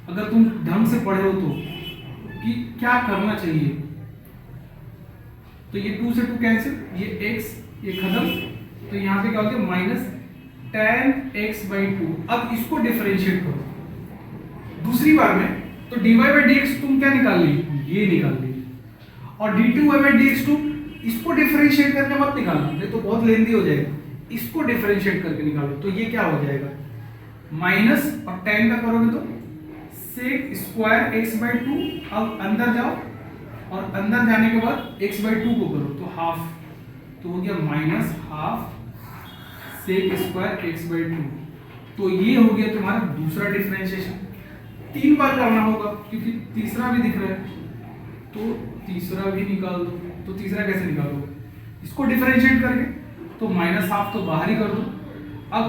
[SPEAKER 1] अगर तुम ढंग से पढ़े हो तो, कि क्या करना चाहिए। तो ये 2 से 2 कैंसिल, ये x ये खत्म, तो यहाँ पे क्या हो गया, माइनस tan x बाई 2। अब इसको डिफरेंशिएट करो दूसरी बार में, तो dy बाई dx तुम क्या निकाल ली, ये निकाल ली, और d2y बाई dx2 इसको डिफरेंशिएट करके मत निकालना, ये तो बहुत लेंदी हो जाएगा, इसको डिफरेंशिएट करके निकालो, तो ये क्या हो जाएगा, माइनस और tan का करोगे तो sec स्क्वायर x बाई 2। अब अंदर जाओ और अंदर जाने के बाद x बाई 2 को करो तो हाफ, तो हो गया minus half sec square x by 2। तो ये हो गया तुम्हारा दूसरा डिफरेंशिएशन। 3 बार करना होगा क्योंकि तीसरा भी दिख रहा है, तो तीसरा भी निकाल दो। तो तीसरा कैसे निकालोगे, इसको डिफरेंशिएट करके, तो माइनस हाफ तो बाहर ही कर दो। अब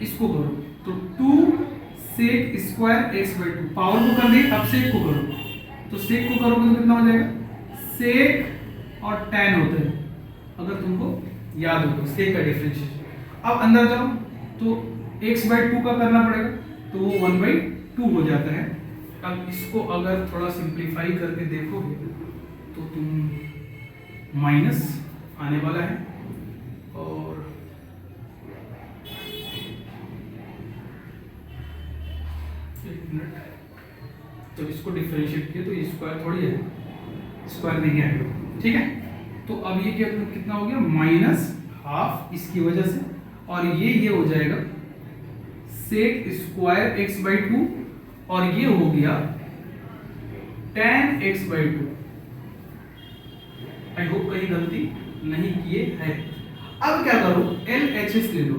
[SPEAKER 1] इसको करो तो 2 sec square x by 2, power को कर दिए, अब sec को करो, तो sec को करोगे तो कितना हो जाएगा, sec और tan होता है, अगर तुमको याद हो तो sec का डिफरेंशिएशन। अब अंदर जाओ तो x बाई 2 का करना पड़ेगा, तो वो 1 बाई 2 हो जाता है। अब इसको अगर थोड़ा सिंप्लीफाई करके देखोगे तो तुम माइनस आने वाला है, और एक मिनट, तो इसको डिफरेंशिएट किया तो ये स्क्वायर थोड़ी है, स्क्वायर नहीं आएगा, ठीक है। तो अब ये क्या कितना हो गया, माइनस हाफ इसकी वजह से, और ये हो जाएगा सेक स्क्वायर x बाई 2 और ये हो गया tan x by 2। I hope कहीं गलती नहीं किए है। अब क्या करो, LHS ले लो।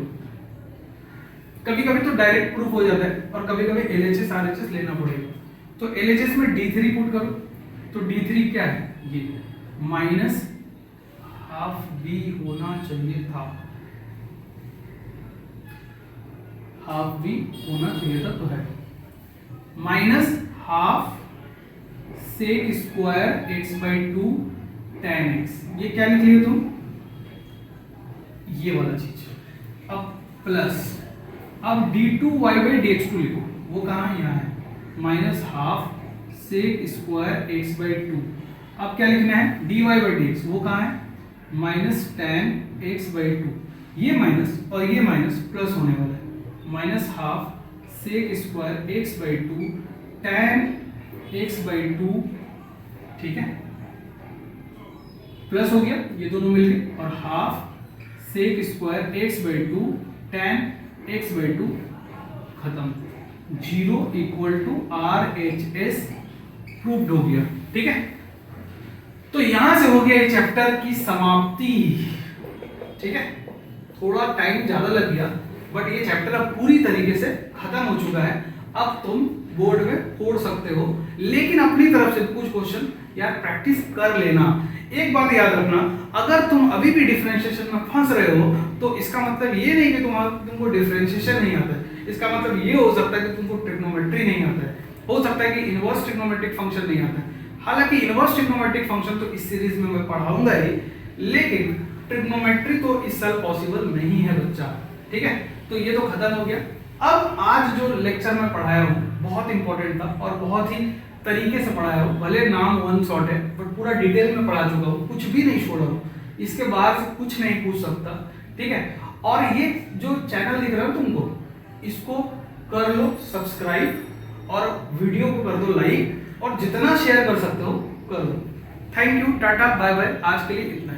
[SPEAKER 1] कभी कभी तो डायरेक्ट प्रूफ हो जाता है और कभी कभी LHS RHS लेना पड़ेगा। तो LHS में D3 पुट करो, तो D3 क्या है, ये माइनस हाफ B होना चाहिए था, हाफ B होना चाहिए था, तो है minus half sec square x by 2 tan x। ये क्या लिख लिए तुम, ये वाला चीज। अब प्लस, अब d2 y बाई dx2 लिखो, वो कहाँ है, यहाँ है, minus half sec square x by 2। अब क्या लिखना है, dy बाई dx, वो कहाँ है, माइनस tan x बाई 2। ये माइनस और ये माइनस प्लस होने वाला है, minus half sec square x by 2 tan x by 2, ठीक है, प्लस हो गया ये दोनों मिलके, और half sec square x by 2 tan x by 2, खत्म। 0 इक्वल टू RHS प्रूव्ड हो गया, ठीक है। तो यहां से हो गया चैप्टर की समाप्ति, ठीक है। थोड़ा टाइम ज्यादा लग गया बट ये चैप्टर अब पूरी तरीके से खत्म हो चुका है। अब तुम बोर्ड में फोड़ सकते हो, लेकिन अपनी तरफ से कुछ क्वेश्चन यार प्रैक्टिस कर लेना। एक बात याद रखना, अगर तुम अभी भी डिफरेंशिएशन में फंस रहे हो तो इसका मतलब ये नहीं कि तुमको डिफरेंशिएशन नहीं आता है। इसका मतलब ये हो सकता है कि तुमको ट्रिग्नोमेट्री नहीं आता है, हो सकता है कि इनवर्स ट्रिग्नोमेट्रिक फंक्शन नहीं आता है। हालांकि इनवर्स ट्रिग्नोमेट्रिक फंक्शन तो इस सीरीज में मैं पढ़ाऊंगा ही, लेकिन ट्रिग्नोमेट्री तो इस साल पॉसिबल नहीं है बच्चा, ठीक है। तो ये तो खत्म हो गया। अब आज जो लेक्चर मैं पढ़ाया हूँ बहुत इंपॉर्टेंट था और बहुत ही तरीके से पढ़ाया हूँ, भले नाम वन शॉट है बट पूरा डिटेल में पढ़ा चुका हूँ, कुछ भी नहीं छोड़ा हूँ, इसके बाद से कुछ नहीं पूछ सकता, ठीक है। और ये जो चैनल दिख रहा है तुमको, इसको कर लो सब्सक्राइब और वीडियो को कर दो लाइक और जितना शेयर कर सकते हो कर दो। Thank you, tata bye bye, आज के लिए इतना।